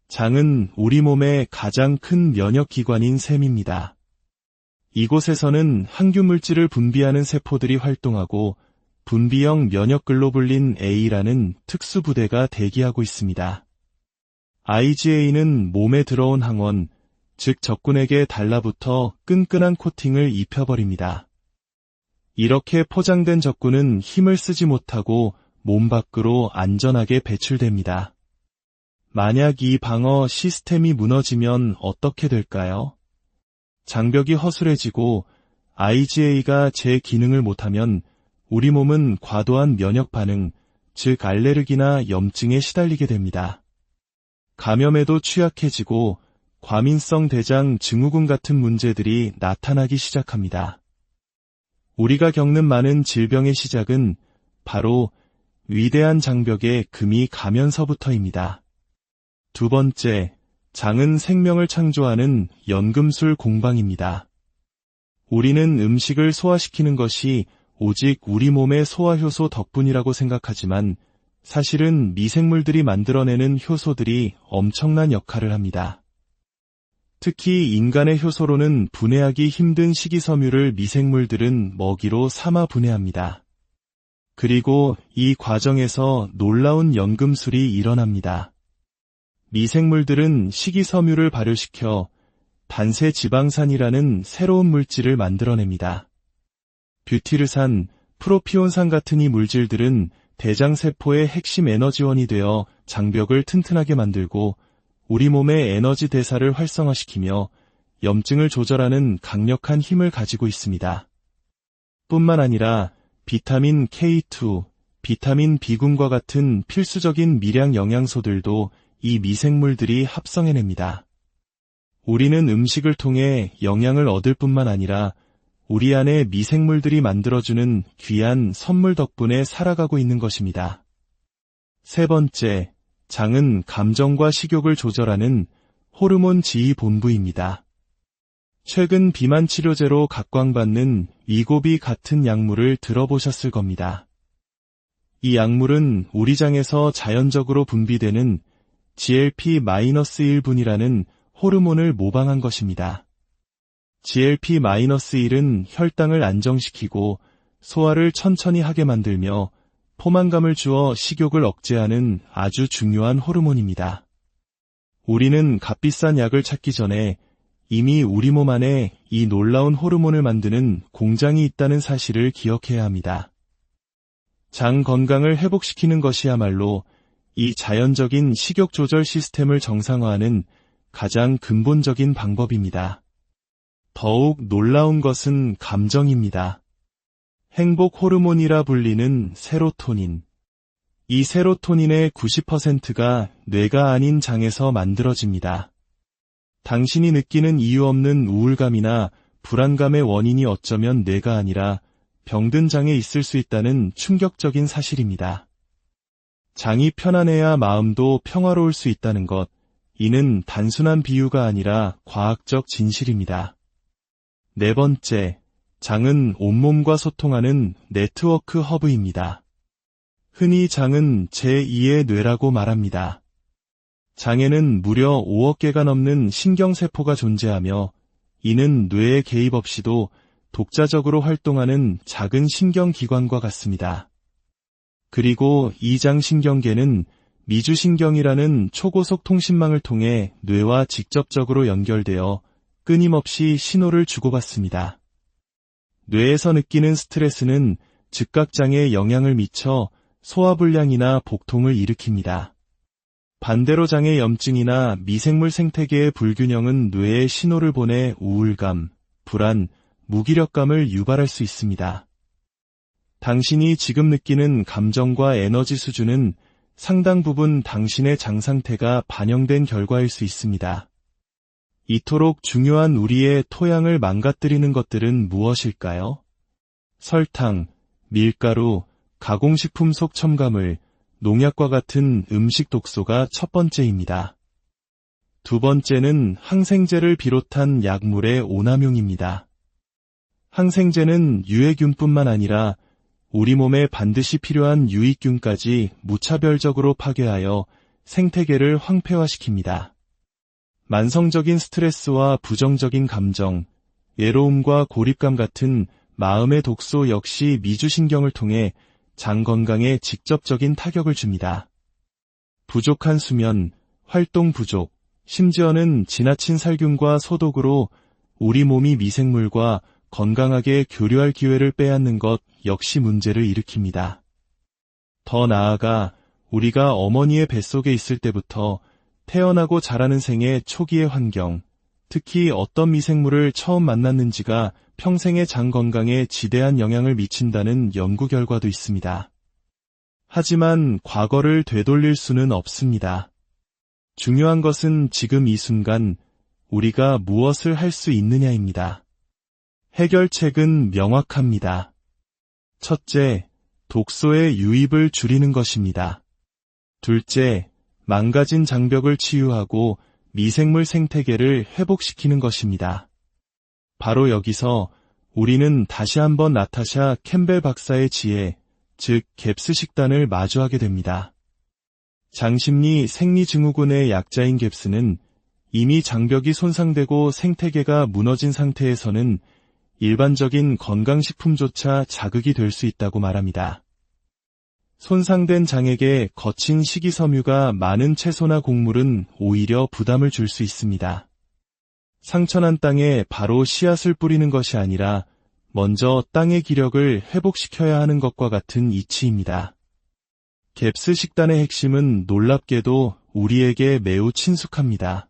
장은 우리 몸의 가장 큰 면역기관인 셈입니다. 이곳에서는 항균물질을 분비하는 세포들이 활동하고 분비형 면역글로불린 A라는 특수부대가 대기하고 있습니다. IgA는 몸에 들어온 항원, 즉 적군에게 달라붙어 끈끈한 코팅을 입혀버립니다. 이렇게 포장된 적군은 힘을 쓰지 못하고 몸 밖으로 안전하게 배출됩니다. 만약 이 방어 시스템이 무너지면 어떻게 될까요? 장벽이 허술해지고 IgA가 제 기능을 못하면 우리 몸은 과도한 면역 반응, 즉 알레르기나 염증에 시달리게 됩니다. 감염에도 취약해지고 과민성 대장 증후군 같은 문제들이 나타나기 시작합니다. 우리가 겪는 많은 질병의 시작은 바로 위대한 장벽에 금이 가면서부터입니다. 두 번째, 장은 생명을 창조하는 연금술 공방입니다. 우리는 음식을 소화시키는 것이 오직 우리 몸의 소화효소 덕분이라고 생각하지만 사실은 미생물들이 만들어내는 효소들이 엄청난 역할을 합니다. 특히 인간의 효소로는 분해하기 힘든 식이섬유를 미생물들은 먹이로 삼아 분해합니다. 그리고 이 과정에서 놀라운 연금술이 일어납니다. 미생물들은 식이섬유를 발효시켜 단세지방산이라는 새로운 물질을 만들어냅니다. 뷰티르산, 프로피온산 같은 이 물질들은 대장세포의 핵심 에너지원이 되어 장벽을 튼튼하게 만들고 우리 몸의 에너지 대사를 활성화시키며 염증을 조절하는 강력한 힘을 가지고 있습니다. 뿐만 아니라 비타민 K2, 비타민 B군과 같은 필수적인 미량 영양소들도 이 미생물들이 합성해냅니다. 우리는 음식을 통해 영양을 얻을 뿐만 아니라 우리 안에 미생물들이 만들어주는 귀한 선물 덕분에 살아가고 있는 것입니다. 세 번째, 장은 감정과 식욕을 조절하는 호르몬 지휘 본부입니다. 최근 비만 치료제로 각광받는 위고비 같은 약물을 들어보셨을 겁니다. 이 약물은 우리 장에서 자연적으로 분비되는 GLP-1분이라는 호르몬을 모방한 것입니다. GLP-1은 혈당을 안정시키고 소화를 천천히 하게 만들며 포만감을 주어 식욕을 억제하는 아주 중요한 호르몬입니다. 우리는 값비싼 약을 찾기 전에 이미 우리 몸 안에 이 놀라운 호르몬을 만드는 공장이 있다는 사실을 기억해야 합니다. 장 건강을 회복시키는 것이야말로 이 자연적인 식욕 조절 시스템을 정상화하는 가장 근본적인 방법입니다. 더욱 놀라운 것은 감정입니다. 행복 호르몬이라 불리는 세로토닌. 이 세로토닌의 90%가 뇌가 아닌 장에서 만들어집니다. 당신이 느끼는 이유 없는 우울감이나 불안감의 원인이 어쩌면 뇌가 아니라 병든 장에 있을 수 있다는 충격적인 사실입니다. 장이 편안해야 마음도 평화로울 수 있다는 것, 이는 단순한 비유가 아니라 과학적 진실입니다. 네 번째, 장은 온몸과 소통하는 네트워크 허브입니다. 흔히 장은 제2의 뇌라고 말합니다. 장에는 무려 5억 개가 넘는 신경세포가 존재하며 이는 뇌의 개입 없이도 독자적으로 활동하는 작은 신경기관과 같습니다. 그리고 이 장 신경계는 미주신경이라는 초고속 통신망을 통해 뇌와 직접적으로 연결되어 끊임없이 신호를 주고받습니다. 뇌에서 느끼는 스트레스는 즉각장애에 영향을 미쳐 소화불량이나 복통을 일으킵니다. 반대로 장의 염증이나 미생물 생태계의 불균형은 뇌에 신호를 보내 우울감, 불안, 무기력감을 유발할 수 있습니다. 당신이 지금 느끼는 감정과 에너지 수준은 상당 부분 당신의 장 상태가 반영된 결과일 수 있습니다. 이토록 중요한 우리의 토양을 망가뜨리는 것들은 무엇일까요? 설탕, 밀가루, 가공식품 속 첨가물, 농약과 같은 음식 독소가 첫 번째입니다. 두 번째는 항생제를 비롯한 약물의 오남용입니다. 항생제는 유해균뿐만 아니라 우리 몸에 반드시 필요한 유익균까지 무차별적으로 파괴하여 생태계를 황폐화시킵니다. 만성적인 스트레스와 부정적인 감정, 외로움과 고립감 같은 마음의 독소 역시 미주신경을 통해 장 건강에 직접적인 타격을 줍니다. 부족한 수면, 활동 부족, 심지어는 지나친 살균과 소독으로 우리 몸이 미생물과 건강하게 교류할 기회를 빼앗는 것 역시 문제를 일으킵니다. 더 나아가 우리가 어머니의 뱃속에 있을 때부터 태어나고 자라는 생의 초기의 환경, 특히 어떤 미생물을 처음 만났는지가 평생의 장 건강에 지대한 영향을 미친다는 연구 결과도 있습니다. 하지만 과거를 되돌릴 수는 없습니다. 중요한 것은 지금 이 순간 우리가 무엇을 할 수 있느냐입니다. 해결책은 명확합니다. 첫째, 독소의 유입을 줄이는 것입니다. 둘째, 망가진 장벽을 치유하고 미생물 생태계를 회복시키는 것입니다. 바로 여기서 우리는 다시 한번 나타샤 캠벨 박사의 지혜, 즉 갭스 식단을 마주하게 됩니다. 장심리 생리증후군의 약자인 갭스는 이미 장벽이 손상되고 생태계가 무너진 상태에서는 일반적인 건강식품조차 자극이 될 수 있다고 말합니다. 손상된 장에게 거친 식이섬유가 많은 채소나 곡물은 오히려 부담을 줄 수 있습니다. 상처난 땅에 바로 씨앗을 뿌리는 것이 아니라 먼저 땅의 기력을 회복시켜야 하는 것과 같은 이치입니다. 갭스 식단의 핵심은 놀랍게도 우리에게 매우 친숙합니다.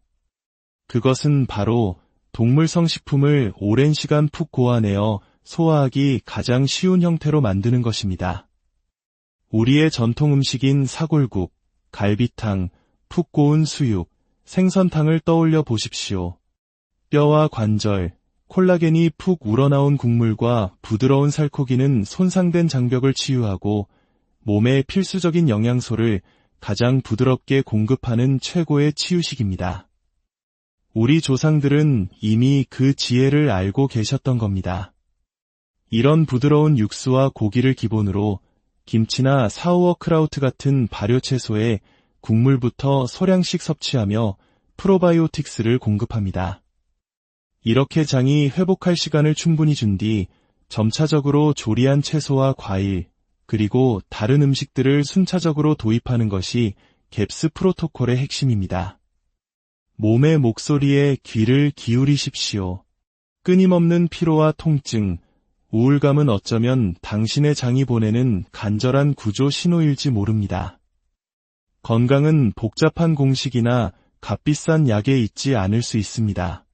그것은 바로 동물성 식품을 오랜 시간 푹 고아내어 소화하기 가장 쉬운 형태로 만드는 것입니다. 우리의 전통 음식인 사골국, 갈비탕, 푹 고운 수육, 생선탕을 떠올려 보십시오. 뼈와 관절, 콜라겐이 푹 우러나온 국물과 부드러운 살코기는 손상된 장벽을 치유하고 몸에 필수적인 영양소를 가장 부드럽게 공급하는 최고의 치유식입니다. 우리 조상들은 이미 그 지혜를 알고 계셨던 겁니다. 이런 부드러운 육수와 고기를 기본으로 김치나 사우어크라우트 같은 발효채소에 국물부터 소량씩 섭취하며 프로바이오틱스를 공급합니다. 이렇게 장이 회복할 시간을 충분히 준 뒤 점차적으로 조리한 채소와 과일, 그리고 다른 음식들을 순차적으로 도입하는 것이 갭스 프로토콜의 핵심입니다. 몸의 목소리에 귀를 기울이십시오. 끊임없는 피로와 통증, 우울감은 어쩌면 당신의 장이 보내는 간절한 구조 신호일지 모릅니다. 건강은 복잡한 공식이나 값비싼 약에 있지 않을 수 있습니다.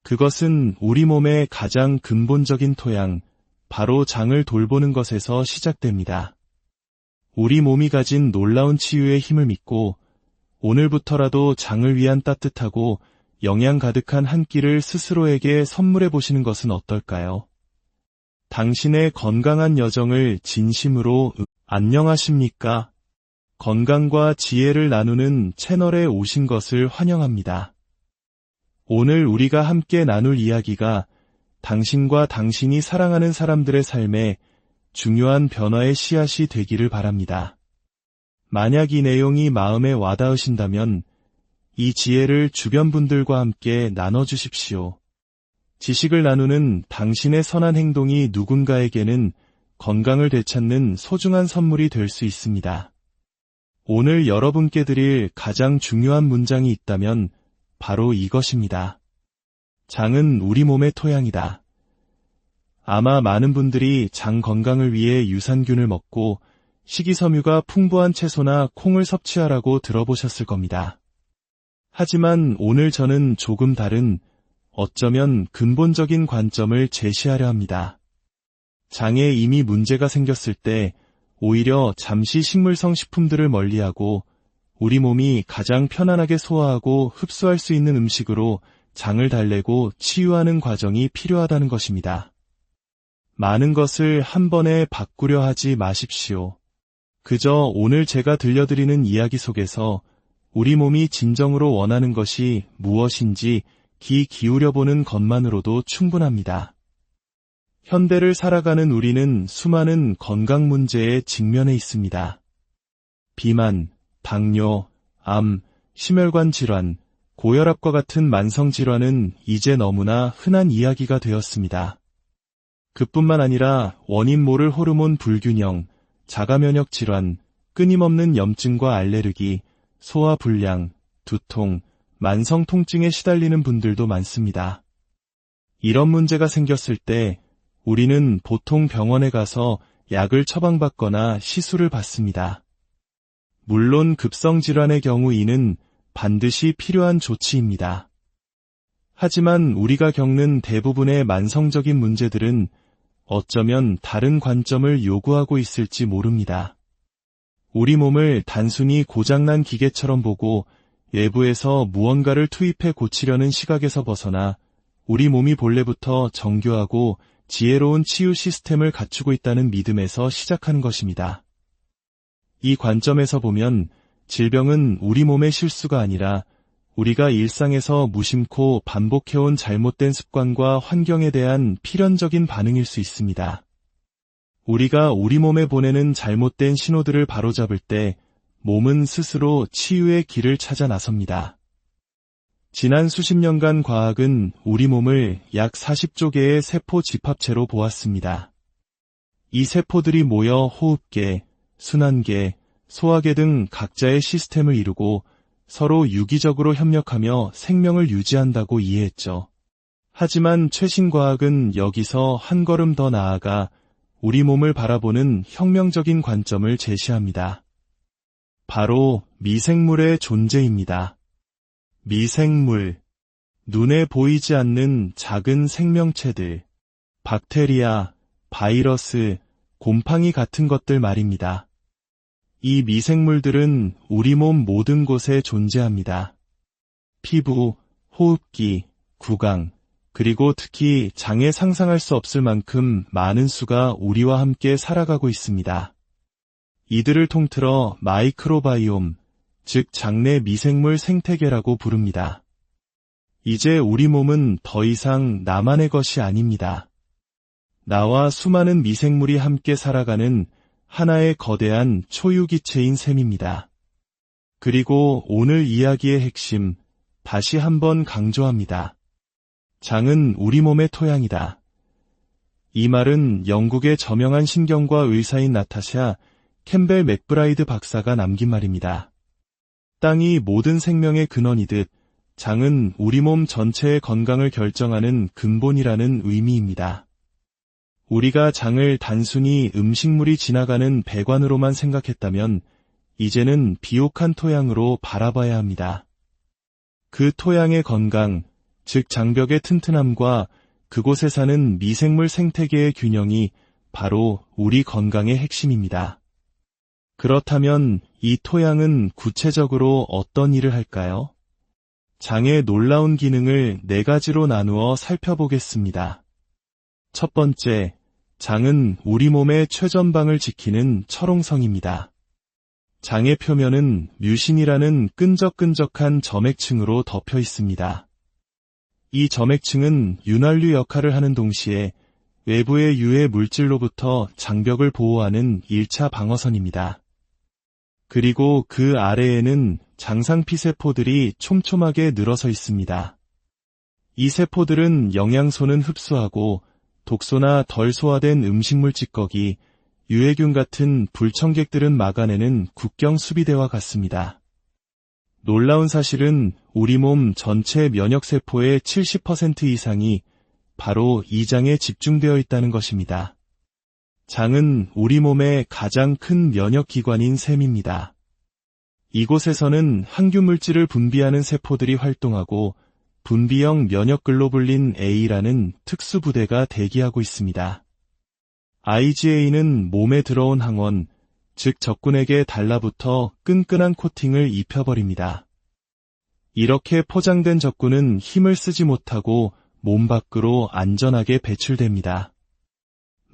그것은 우리 몸의 가장 근본적인 토양, 바로 장을 돌보는 것에서 시작됩니다. 우리 몸이 가진 놀라운 치유의 힘을 믿고 오늘부터라도 장을 위한 따뜻하고 영양 가득한 한 끼를 스스로에게 선물해 보시는 것은 어떨까요? 당신의 건강한 여정을 진심으로 안녕하십니까? 건강과 지혜를 나누는 채널에 오신 것을 환영합니다. 오늘 우리가 함께 나눌 이야기가 당신과 당신이 사랑하는 사람들의 삶에 중요한 변화의 씨앗이 되기를 바랍니다. 만약 이 내용이 마음에 와닿으신다면 이 지혜를 주변 분들과 함께 나눠주십시오. 지식을 나누는 당신의 선한 행동이 누군가에게는 건강을 되찾는 소중한 선물이 될 수 있습니다. 오늘 여러분께 드릴 가장 중요한 문장이 있다면 바로 이것입니다. 장은 우리 몸의 토양이다. 아마 많은 분들이 장 건강을 위해 유산균을 먹고 식이섬유가 풍부한 채소나 콩을 섭취하라고 들어보셨을 겁니다. 하지만 오늘 저는 조금 다른, 어쩌면 근본적인 관점을 제시하려 합니다. 장에 이미 문제가 생겼을 때 오히려 잠시 식물성 식품들을 멀리하고 우리 몸이 가장 편안하게 소화하고 흡수할 수 있는 음식으로 장을 달래고 치유하는 과정이 필요하다는 것입니다. 많은 것을 한 번에 바꾸려 하지 마십시오. 그저 오늘 제가 들려드리는 이야기 속에서 우리 몸이 진정으로 원하는 것이 무엇인지 귀 기울여보는 것만으로도 충분합니다. 현대를 살아가는 우리는 수많은 건강 문제에 직면해 있습니다. 비만, 당뇨, 암, 심혈관 질환, 고혈압과 같은 만성 질환은 이제 너무나 흔한 이야기가 되었습니다. 그뿐만 아니라 원인 모를 호르몬 불균형, 자가면역 질환, 끊임없는 염증과 알레르기, 소화불량, 두통, 만성 통증에 시달리는 분들도 많습니다. 이런 문제가 생겼을 때 우리는 보통 병원에 가서 약을 처방받거나 시술을 받습니다. 물론 급성질환의 경우 이는 반드시 필요한 조치입니다. 하지만 우리가 겪는 대부분의 만성적인 문제들은 어쩌면 다른 관점을 요구하고 있을지 모릅니다. 우리 몸을 단순히 고장난 기계처럼 보고 외부에서 무언가를 투입해 고치려는 시각에서 벗어나 우리 몸이 본래부터 정교하고 지혜로운 치유 시스템을 갖추고 있다는 믿음에서 시작하는 것입니다. 이 관점에서 보면 질병은 우리 몸의 실수가 아니라 우리가 일상에서 무심코 반복해온 잘못된 습관과 환경에 대한 필연적인 반응일 수 있습니다. 우리가 우리 몸에 보내는 잘못된 신호들을 바로잡을 때 몸은 스스로 치유의 길을 찾아 나섭니다. 지난 수십 년간 과학은 우리 몸을 약 40조 개의 세포 집합체로 보았습니다. 이 세포들이 모여 호흡계, 순환계, 소화계 등 각자의 시스템을 이루고 서로 유기적으로 협력하며 생명을 유지한다고 이해했죠. 하지만 최신 과학은 여기서 한 걸음 더 나아가 우리 몸을 바라보는 혁명적인 관점을 제시합니다. 바로 미생물의 존재입니다. 미생물, 눈에 보이지 않는 작은 생명체들, 박테리아, 바이러스, 곰팡이 같은 것들 말입니다. 이 미생물들은 우리 몸 모든 곳에 존재합니다. 피부, 호흡기, 구강, 그리고 특히 장에 상상할 수 없을 만큼 많은 수가 우리와 함께 살아가고 있습니다. 이들을 통틀어 마이크로바이옴, 즉 장내 미생물 생태계라고 부릅니다. 이제 우리 몸은 더 이상 나만의 것이 아닙니다. 나와 수많은 미생물이 함께 살아가는 하나의 거대한 초유기체인 셈입니다. 그리고 오늘 이야기의 핵심, 다시 한번 강조합니다. 장은 우리 몸의 토양이다. 이 말은 영국의 저명한 신경과 의사인 나타샤 캠벨 맥브라이드 박사가 남긴 말입니다. 땅이 모든 생명의 근원이듯 장은 우리 몸 전체의 건강을 결정하는 근본이라는 의미입니다. 우리가 장을 단순히 음식물이 지나가는 배관으로만 생각했다면 이제는 비옥한 토양으로 바라봐야 합니다. 그 토양의 건강, 즉 장벽의 튼튼함과 그곳에 사는 미생물 생태계의 균형이 바로 우리 건강의 핵심입니다. 그렇다면 이 토양은 구체적으로 어떤 일을 할까요? 장의 놀라운 기능을 4가지로 나누어 살펴보겠습니다. 첫 번째, 장은 우리 몸의 최전방을 지키는 철옹성입니다. 장의 표면은 뮤신이라는 끈적끈적한 점액층으로 덮여 있습니다. 이 점액층은 윤활유 역할을 하는 동시에 외부의 유해 물질로부터 장벽을 보호하는 1차 방어선입니다. 그리고 그 아래에는 장상피세포들이 촘촘하게 늘어서 있습니다. 이 세포들은 영양소는 흡수하고 독소나 덜 소화된 음식물 찌꺼기, 유해균 같은 불청객들은 막아내는 국경 수비대와 같습니다. 놀라운 사실은 우리 몸 전체 면역세포의 70% 이상이 바로 이 장에 집중되어 있다는 것입니다. 장은 우리 몸의 가장 큰 면역기관인 셈입니다. 이곳에서는 항균물질을 분비하는 세포들이 활동하고 분비형 면역글로불린 A라는 특수부대가 대기하고 있습니다. IgA는 몸에 들어온 항원, 즉 적군에게 달라붙어 끈끈한 코팅을 입혀버립니다. 이렇게 포장된 적군은 힘을 쓰지 못하고 몸 밖으로 안전하게 배출됩니다.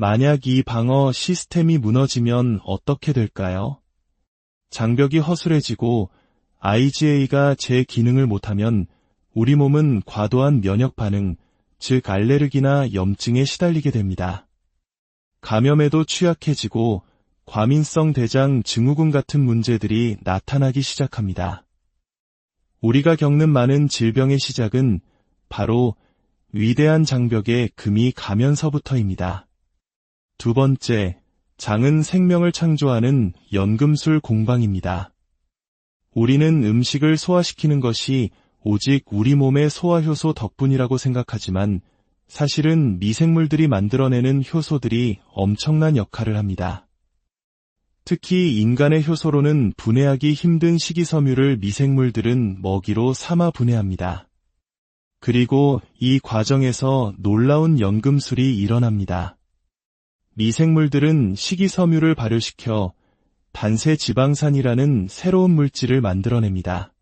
만약 이 방어 시스템이 무너지면 어떻게 될까요? 장벽이 허술해지고 IgA가 제 기능을 못하면 우리 몸은 과도한 면역 반응, 즉 알레르기나 염증에 시달리게 됩니다. 감염에도 취약해지고 과민성 대장 증후군 같은 문제들이 나타나기 시작합니다. 우리가 겪는 많은 질병의 시작은 바로 위대한 장벽에 금이 가면서부터입니다. 두 번째, 장은 생명을 창조하는 연금술 공방입니다. 우리는 음식을 소화시키는 것이 오직 우리 몸의 소화효소 덕분이라고 생각하지만 사실은 미생물들이 만들어내는 효소들이 엄청난 역할을 합니다. 특히 인간의 효소로는 분해하기 힘든 식이섬유를 미생물들은 먹이로 삼아 분해합니다. 그리고 이 과정에서 놀라운 연금술이 일어납니다. 미생물들은 식이섬유를 발효시켜 단세 지방산이라는 새로운 물질을 만들어냅니다.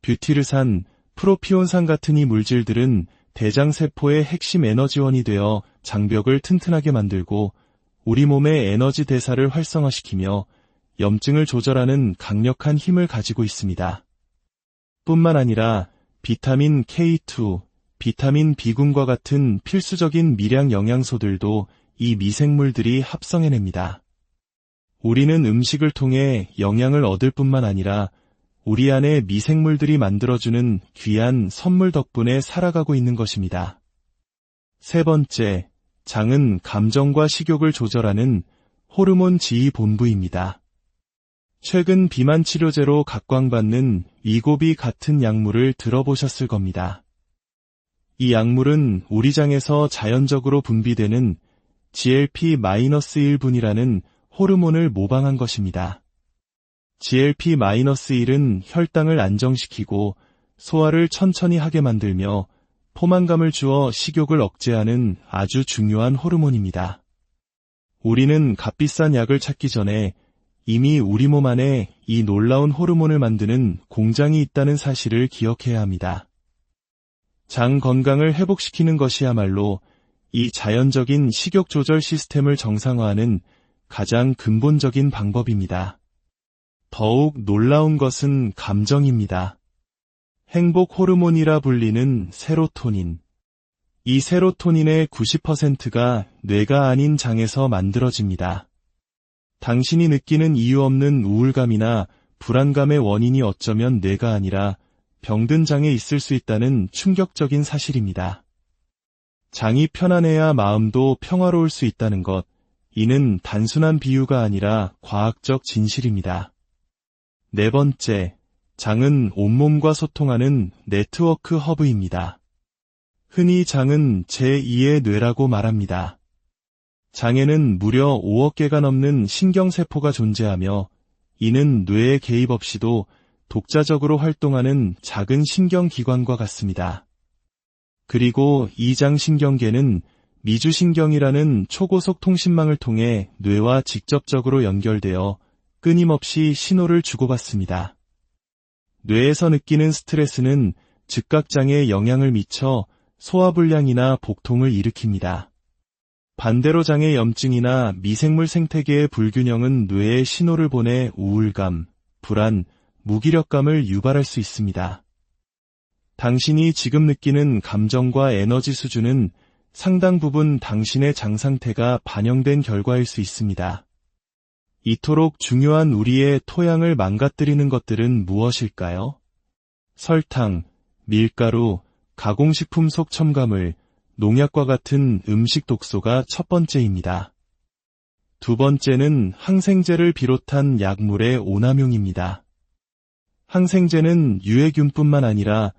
뷰티르산, 프로피온산 같은 이 물질들은 대장세포의 핵심 에너지원이 되어 장벽을 튼튼하게 만들고 우리 몸의 에너지 대사를 활성화시키며 염증을 조절하는 강력한 힘을 가지고 있습니다. 뿐만 아니라 비타민 K2, 비타민 B군과 같은 필수적인 미량 영양소들도 이 미생물들이 합성해냅니다. 우리는 음식을 통해 영양을 얻을 뿐만 아니라 우리 안에 미생물들이 만들어주는 귀한 선물 덕분에 살아가고 있는 것입니다. 세 번째, 장은 감정과 식욕을 조절하는 호르몬 지휘 본부입니다. 최근 비만 치료제로 각광받는 위고비 같은 약물을 들어보셨을 겁니다. 이 약물은 우리 장에서 자연적으로 분비되는 GLP-1분이라는 호르몬을 모방한 것입니다. GLP-1은 혈당을 안정시키고 소화를 천천히 하게 만들며 포만감을 주어 식욕을 억제하는 아주 중요한 호르몬입니다. 우리는 값비싼 약을 찾기 전에 이미 우리 몸 안에 이 놀라운 호르몬을 만드는 공장이 있다는 사실을 기억해야 합니다. 장 건강을 회복시키는 것이야말로 이 자연적인 식욕 조절 시스템을 정상화하는 가장 근본적인 방법입니다. 더욱 놀라운 것은 감정입니다. 행복 호르몬이라 불리는 세로토닌. 이 세로토닌의 90%가 뇌가 아닌 장에서 만들어집니다. 당신이 느끼는 이유 없는 우울감이나 불안감의 원인이 어쩌면 뇌가 아니라 병든 장에 있을 수 있다는 충격적인 사실입니다. 장이 편안해야 마음도 평화로울 수 있다는 것, 이는 단순한 비유가 아니라 과학적 진실입니다. 네 번째, 장은 온몸과 소통하는 네트워크 허브입니다. 흔히 장은 제2의 뇌라고 말합니다. 장에는 무려 5억 개가 넘는 신경세포가 존재하며 이는 뇌의 개입 없이도 독자적으로 활동하는 작은 신경기관과 같습니다. 그리고 이 장 신경계는 미주신경이라는 초고속 통신망을 통해 뇌와 직접적으로 연결되어 끊임없이 신호를 주고받습니다. 뇌에서 느끼는 스트레스는 즉각장에 영향을 미쳐 소화불량이나 복통을 일으킵니다. 반대로 장의 염증이나 미생물 생태계의 불균형은 뇌에 신호를 보내 우울감, 불안, 무기력감을 유발할 수 있습니다. 당신이 지금 느끼는 감정과 에너지 수준은 상당 부분 당신의 장 상태가 반영된 결과일 수 있습니다. 이토록 중요한 우리의 토양을 망가뜨리는 것들은 무엇일까요? 설탕, 밀가루, 가공식품 속 첨가물, 농약과 같은 음식 독소가 첫 번째입니다. 두 번째는 항생제를 비롯한 약물의 오남용입니다. 항생제는 유해균뿐만 아니라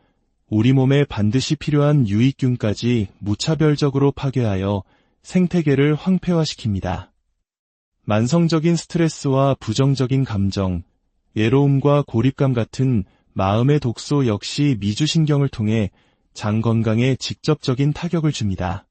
우리 몸에 반드시 필요한 유익균까지 무차별적으로 파괴하여 생태계를 황폐화시킵니다. 만성적인 스트레스와 부정적인 감정, 외로움과 고립감 같은 마음의 독소 역시 미주신경을 통해 장 건강에 직접적인 타격을 줍니다.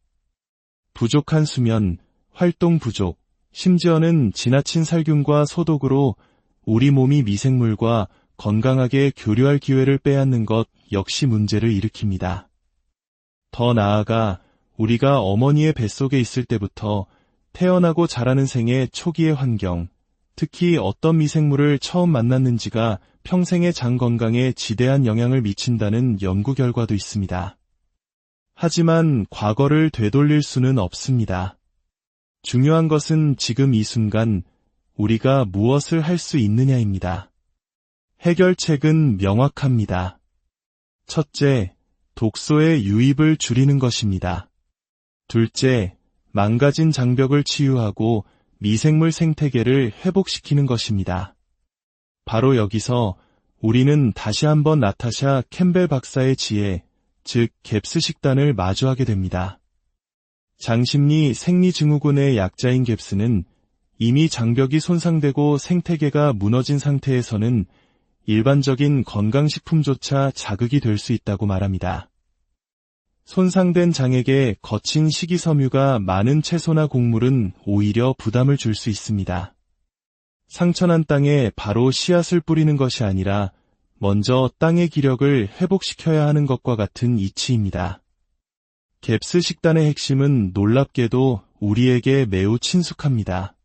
부족한 수면, 활동 부족, 심지어는 지나친 살균과 소독으로 우리 몸이 미생물과 건강하게 교류할 기회를 빼앗는 것 역시 문제를 일으킵니다. 더 나아가 우리가 어머니의 뱃속에 있을 때부터 태어나고 자라는 생의 초기의 환경, 특히 어떤 미생물을 처음 만났는지가 평생의 장 건강에 지대한 영향을 미친다는 연구 결과도 있습니다. 하지만 과거를 되돌릴 수는 없습니다. 중요한 것은 지금 이 순간 우리가 무엇을 할 수 있느냐입니다. 해결책은 명확합니다. 첫째, 독소의 유입을 줄이는 것입니다. 둘째, 망가진 장벽을 치유하고 미생물 생태계를 회복시키는 것입니다. 바로 여기서 우리는 다시 한번 나타샤 캠벨 박사의 지혜, 즉 갭스 식단을 마주하게 됩니다. 장심리 생리증후군의 약자인 갭스는 이미 장벽이 손상되고 생태계가 무너진 상태에서는 일반적인 건강식품조차 자극이 될 수 있다고 말합니다. 손상된 장에게 거친 식이섬유가 많은 채소나 곡물은 오히려 부담을 줄 수 있습니다. 상처난 땅에 바로 씨앗을 뿌리는 것이 아니라 먼저 땅의 기력을 회복시켜야 하는 것과 같은 이치입니다. 갭스 식단의 핵심은 놀랍게도 우리에게 매우 친숙합니다.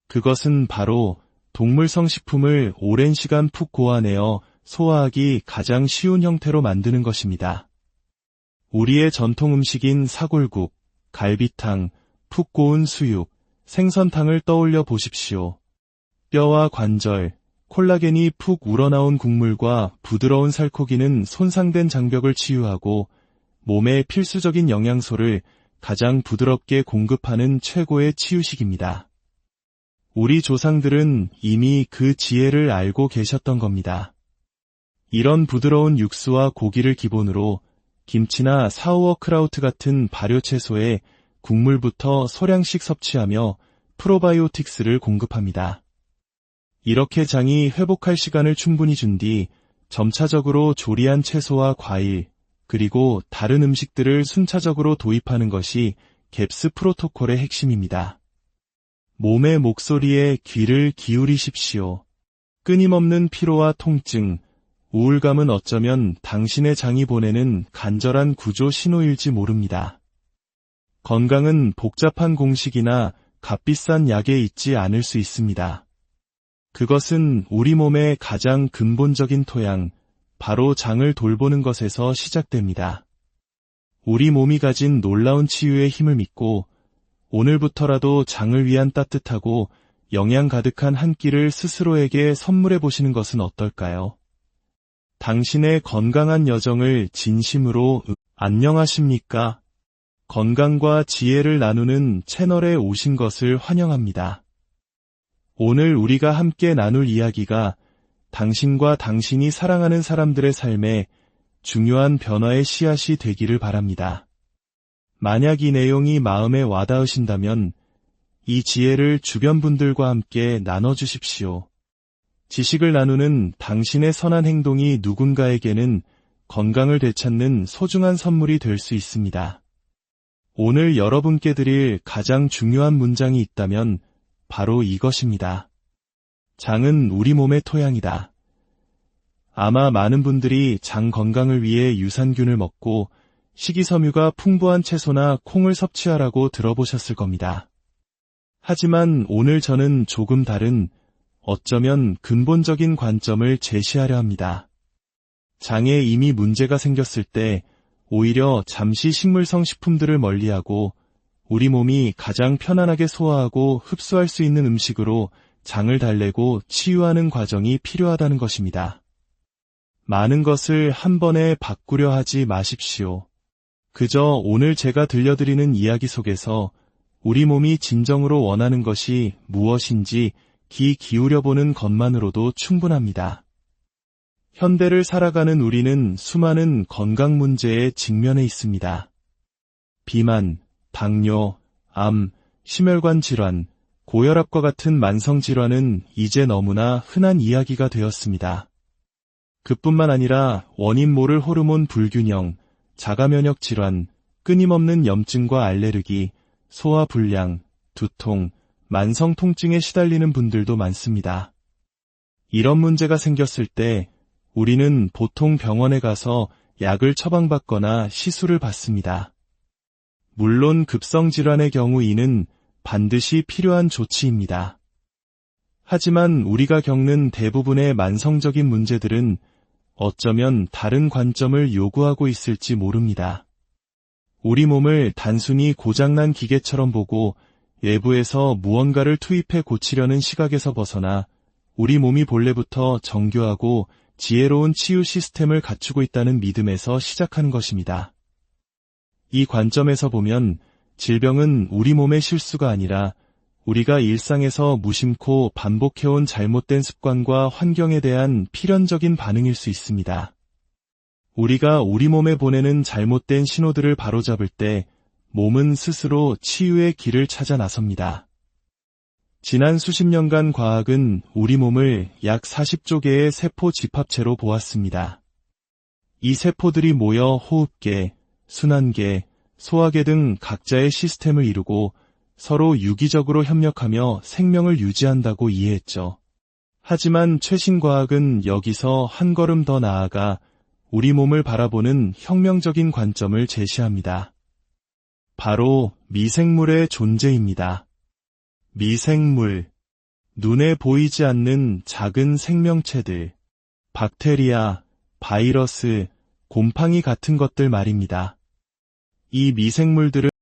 그것은 바로 동물성 식품을 오랜 시간 푹 고아내어 소화하기 가장 쉬운 형태로 만드는 것입니다. 우리의 전통 음식인 사골국, 갈비탕, 푹 고운 수육, 생선탕을 떠올려 보십시오. 뼈와 관절, 콜라겐이 푹 우러나온 국물과 부드러운 살코기는 손상된 장벽을 치유하고 몸에 필수적인 영양소를 가장 부드럽게 공급하는 최고의 치유식입니다. 우리 조상들은 이미 그 지혜를 알고 계셨던 겁니다. 이런 부드러운 육수와 고기를 기본으로 김치나 사우어크라우트 같은 발효채소에 국물부터 소량씩 섭취하며 프로바이오틱스를 공급합니다. 이렇게 장이 회복할 시간을 충분히 준 뒤 점차적으로 조리한 채소와 과일, 그리고 다른 음식들을 순차적으로 도입하는 것이 갭스 프로토콜의 핵심입니다. 몸의 목소리에 귀를 기울이십시오. 끊임없는 피로와 통증, 우울감은 어쩌면 당신의 장이 보내는 간절한 구조 신호일지 모릅니다. 건강은 복잡한 공식이나 값비싼 약에 있지 않을 수 있습니다. 그것은 우리 몸의 가장 근본적인 토양, 바로 장을 돌보는 것에서 시작됩니다. 우리 몸이 가진 놀라운 치유의 힘을 믿고 오늘부터라도 장을 위한 따뜻하고 영양 가득한 한 끼를 스스로에게 선물해 보시는 것은 어떨까요? 당신의 건강한 여정을 진심으로 안녕하십니까? 건강과 지혜를 나누는 채널에 오신 것을 환영합니다. 오늘 우리가 함께 나눌 이야기가 당신과 당신이 사랑하는 사람들의 삶에 중요한 변화의 씨앗이 되기를 바랍니다. 만약 이 내용이 마음에 와닿으신다면 이 지혜를 주변 분들과 함께 나눠주십시오. 지식을 나누는 당신의 선한 행동이 누군가에게는 건강을 되찾는 소중한 선물이 될 수 있습니다. 오늘 여러분께 드릴 가장 중요한 문장이 있다면 바로 이것입니다. 장은 우리 몸의 토양이다. 아마 많은 분들이 장 건강을 위해 유산균을 먹고 식이섬유가 풍부한 채소나 콩을 섭취하라고 들어보셨을 겁니다. 하지만 오늘 저는 조금 다른, 어쩌면 근본적인 관점을 제시하려 합니다. 장에 이미 문제가 생겼을 때 오히려 잠시 식물성 식품들을 멀리하고 우리 몸이 가장 편안하게 소화하고 흡수할 수 있는 음식으로 장을 달래고 치유하는 과정이 필요하다는 것입니다. 많은 것을 한 번에 바꾸려 하지 마십시오. 그저 오늘 제가 들려드리는 이야기 속에서 우리 몸이 진정으로 원하는 것이 무엇인지 귀 기울여보는 것만으로도 충분합니다. 현대를 살아가는 우리는 수많은 건강 문제에 직면해 있습니다. 비만, 당뇨, 암, 심혈관 질환, 고혈압과 같은 만성 질환은 이제 너무나 흔한 이야기가 되었습니다. 그뿐만 아니라 원인 모를 호르몬 불균형, 자가면역 질환, 끊임없는 염증과 알레르기, 소화불량, 두통, 만성 통증에 시달리는 분들도 많습니다. 이런 문제가 생겼을 때 우리는 보통 병원에 가서 약을 처방받거나 시술을 받습니다. 물론 급성질환의 경우 이는 반드시 필요한 조치입니다. 하지만 우리가 겪는 대부분의 만성적인 문제들은 어쩌면 다른 관점을 요구하고 있을지 모릅니다. 우리 몸을 단순히 고장난 기계처럼 보고 외부에서 무언가를 투입해 고치려는 시각에서 벗어나 우리 몸이 본래부터 정교하고 지혜로운 치유 시스템을 갖추고 있다는 믿음에서 시작하는 것입니다. 이 관점에서 보면 질병은 우리 몸의 실수가 아니라 우리가 일상에서 무심코 반복해온 잘못된 습관과 환경에 대한 필연적인 반응일 수 있습니다. 우리가 우리 몸에 보내는 잘못된 신호들을 바로잡을 때 몸은 스스로 치유의 길을 찾아 나섭니다. 지난 수십 년간 과학은 우리 몸을 약 40조 개의 세포 집합체로 보았습니다. 이 세포들이 모여 호흡계, 순환계, 소화계 등 각자의 시스템을 이루고 서로 유기적으로 협력하며 생명을 유지한다고 이해했죠. 하지만 최신 과학은 여기서 한 걸음 더 나아가 우리 몸을 바라보는 혁명적인 관점을 제시합니다. 바로 미생물의 존재입니다. 미생물, 눈에 보이지 않는 작은 생명체들, 박테리아, 바이러스, 곰팡이 같은 것들 말입니다. 이 미생물들은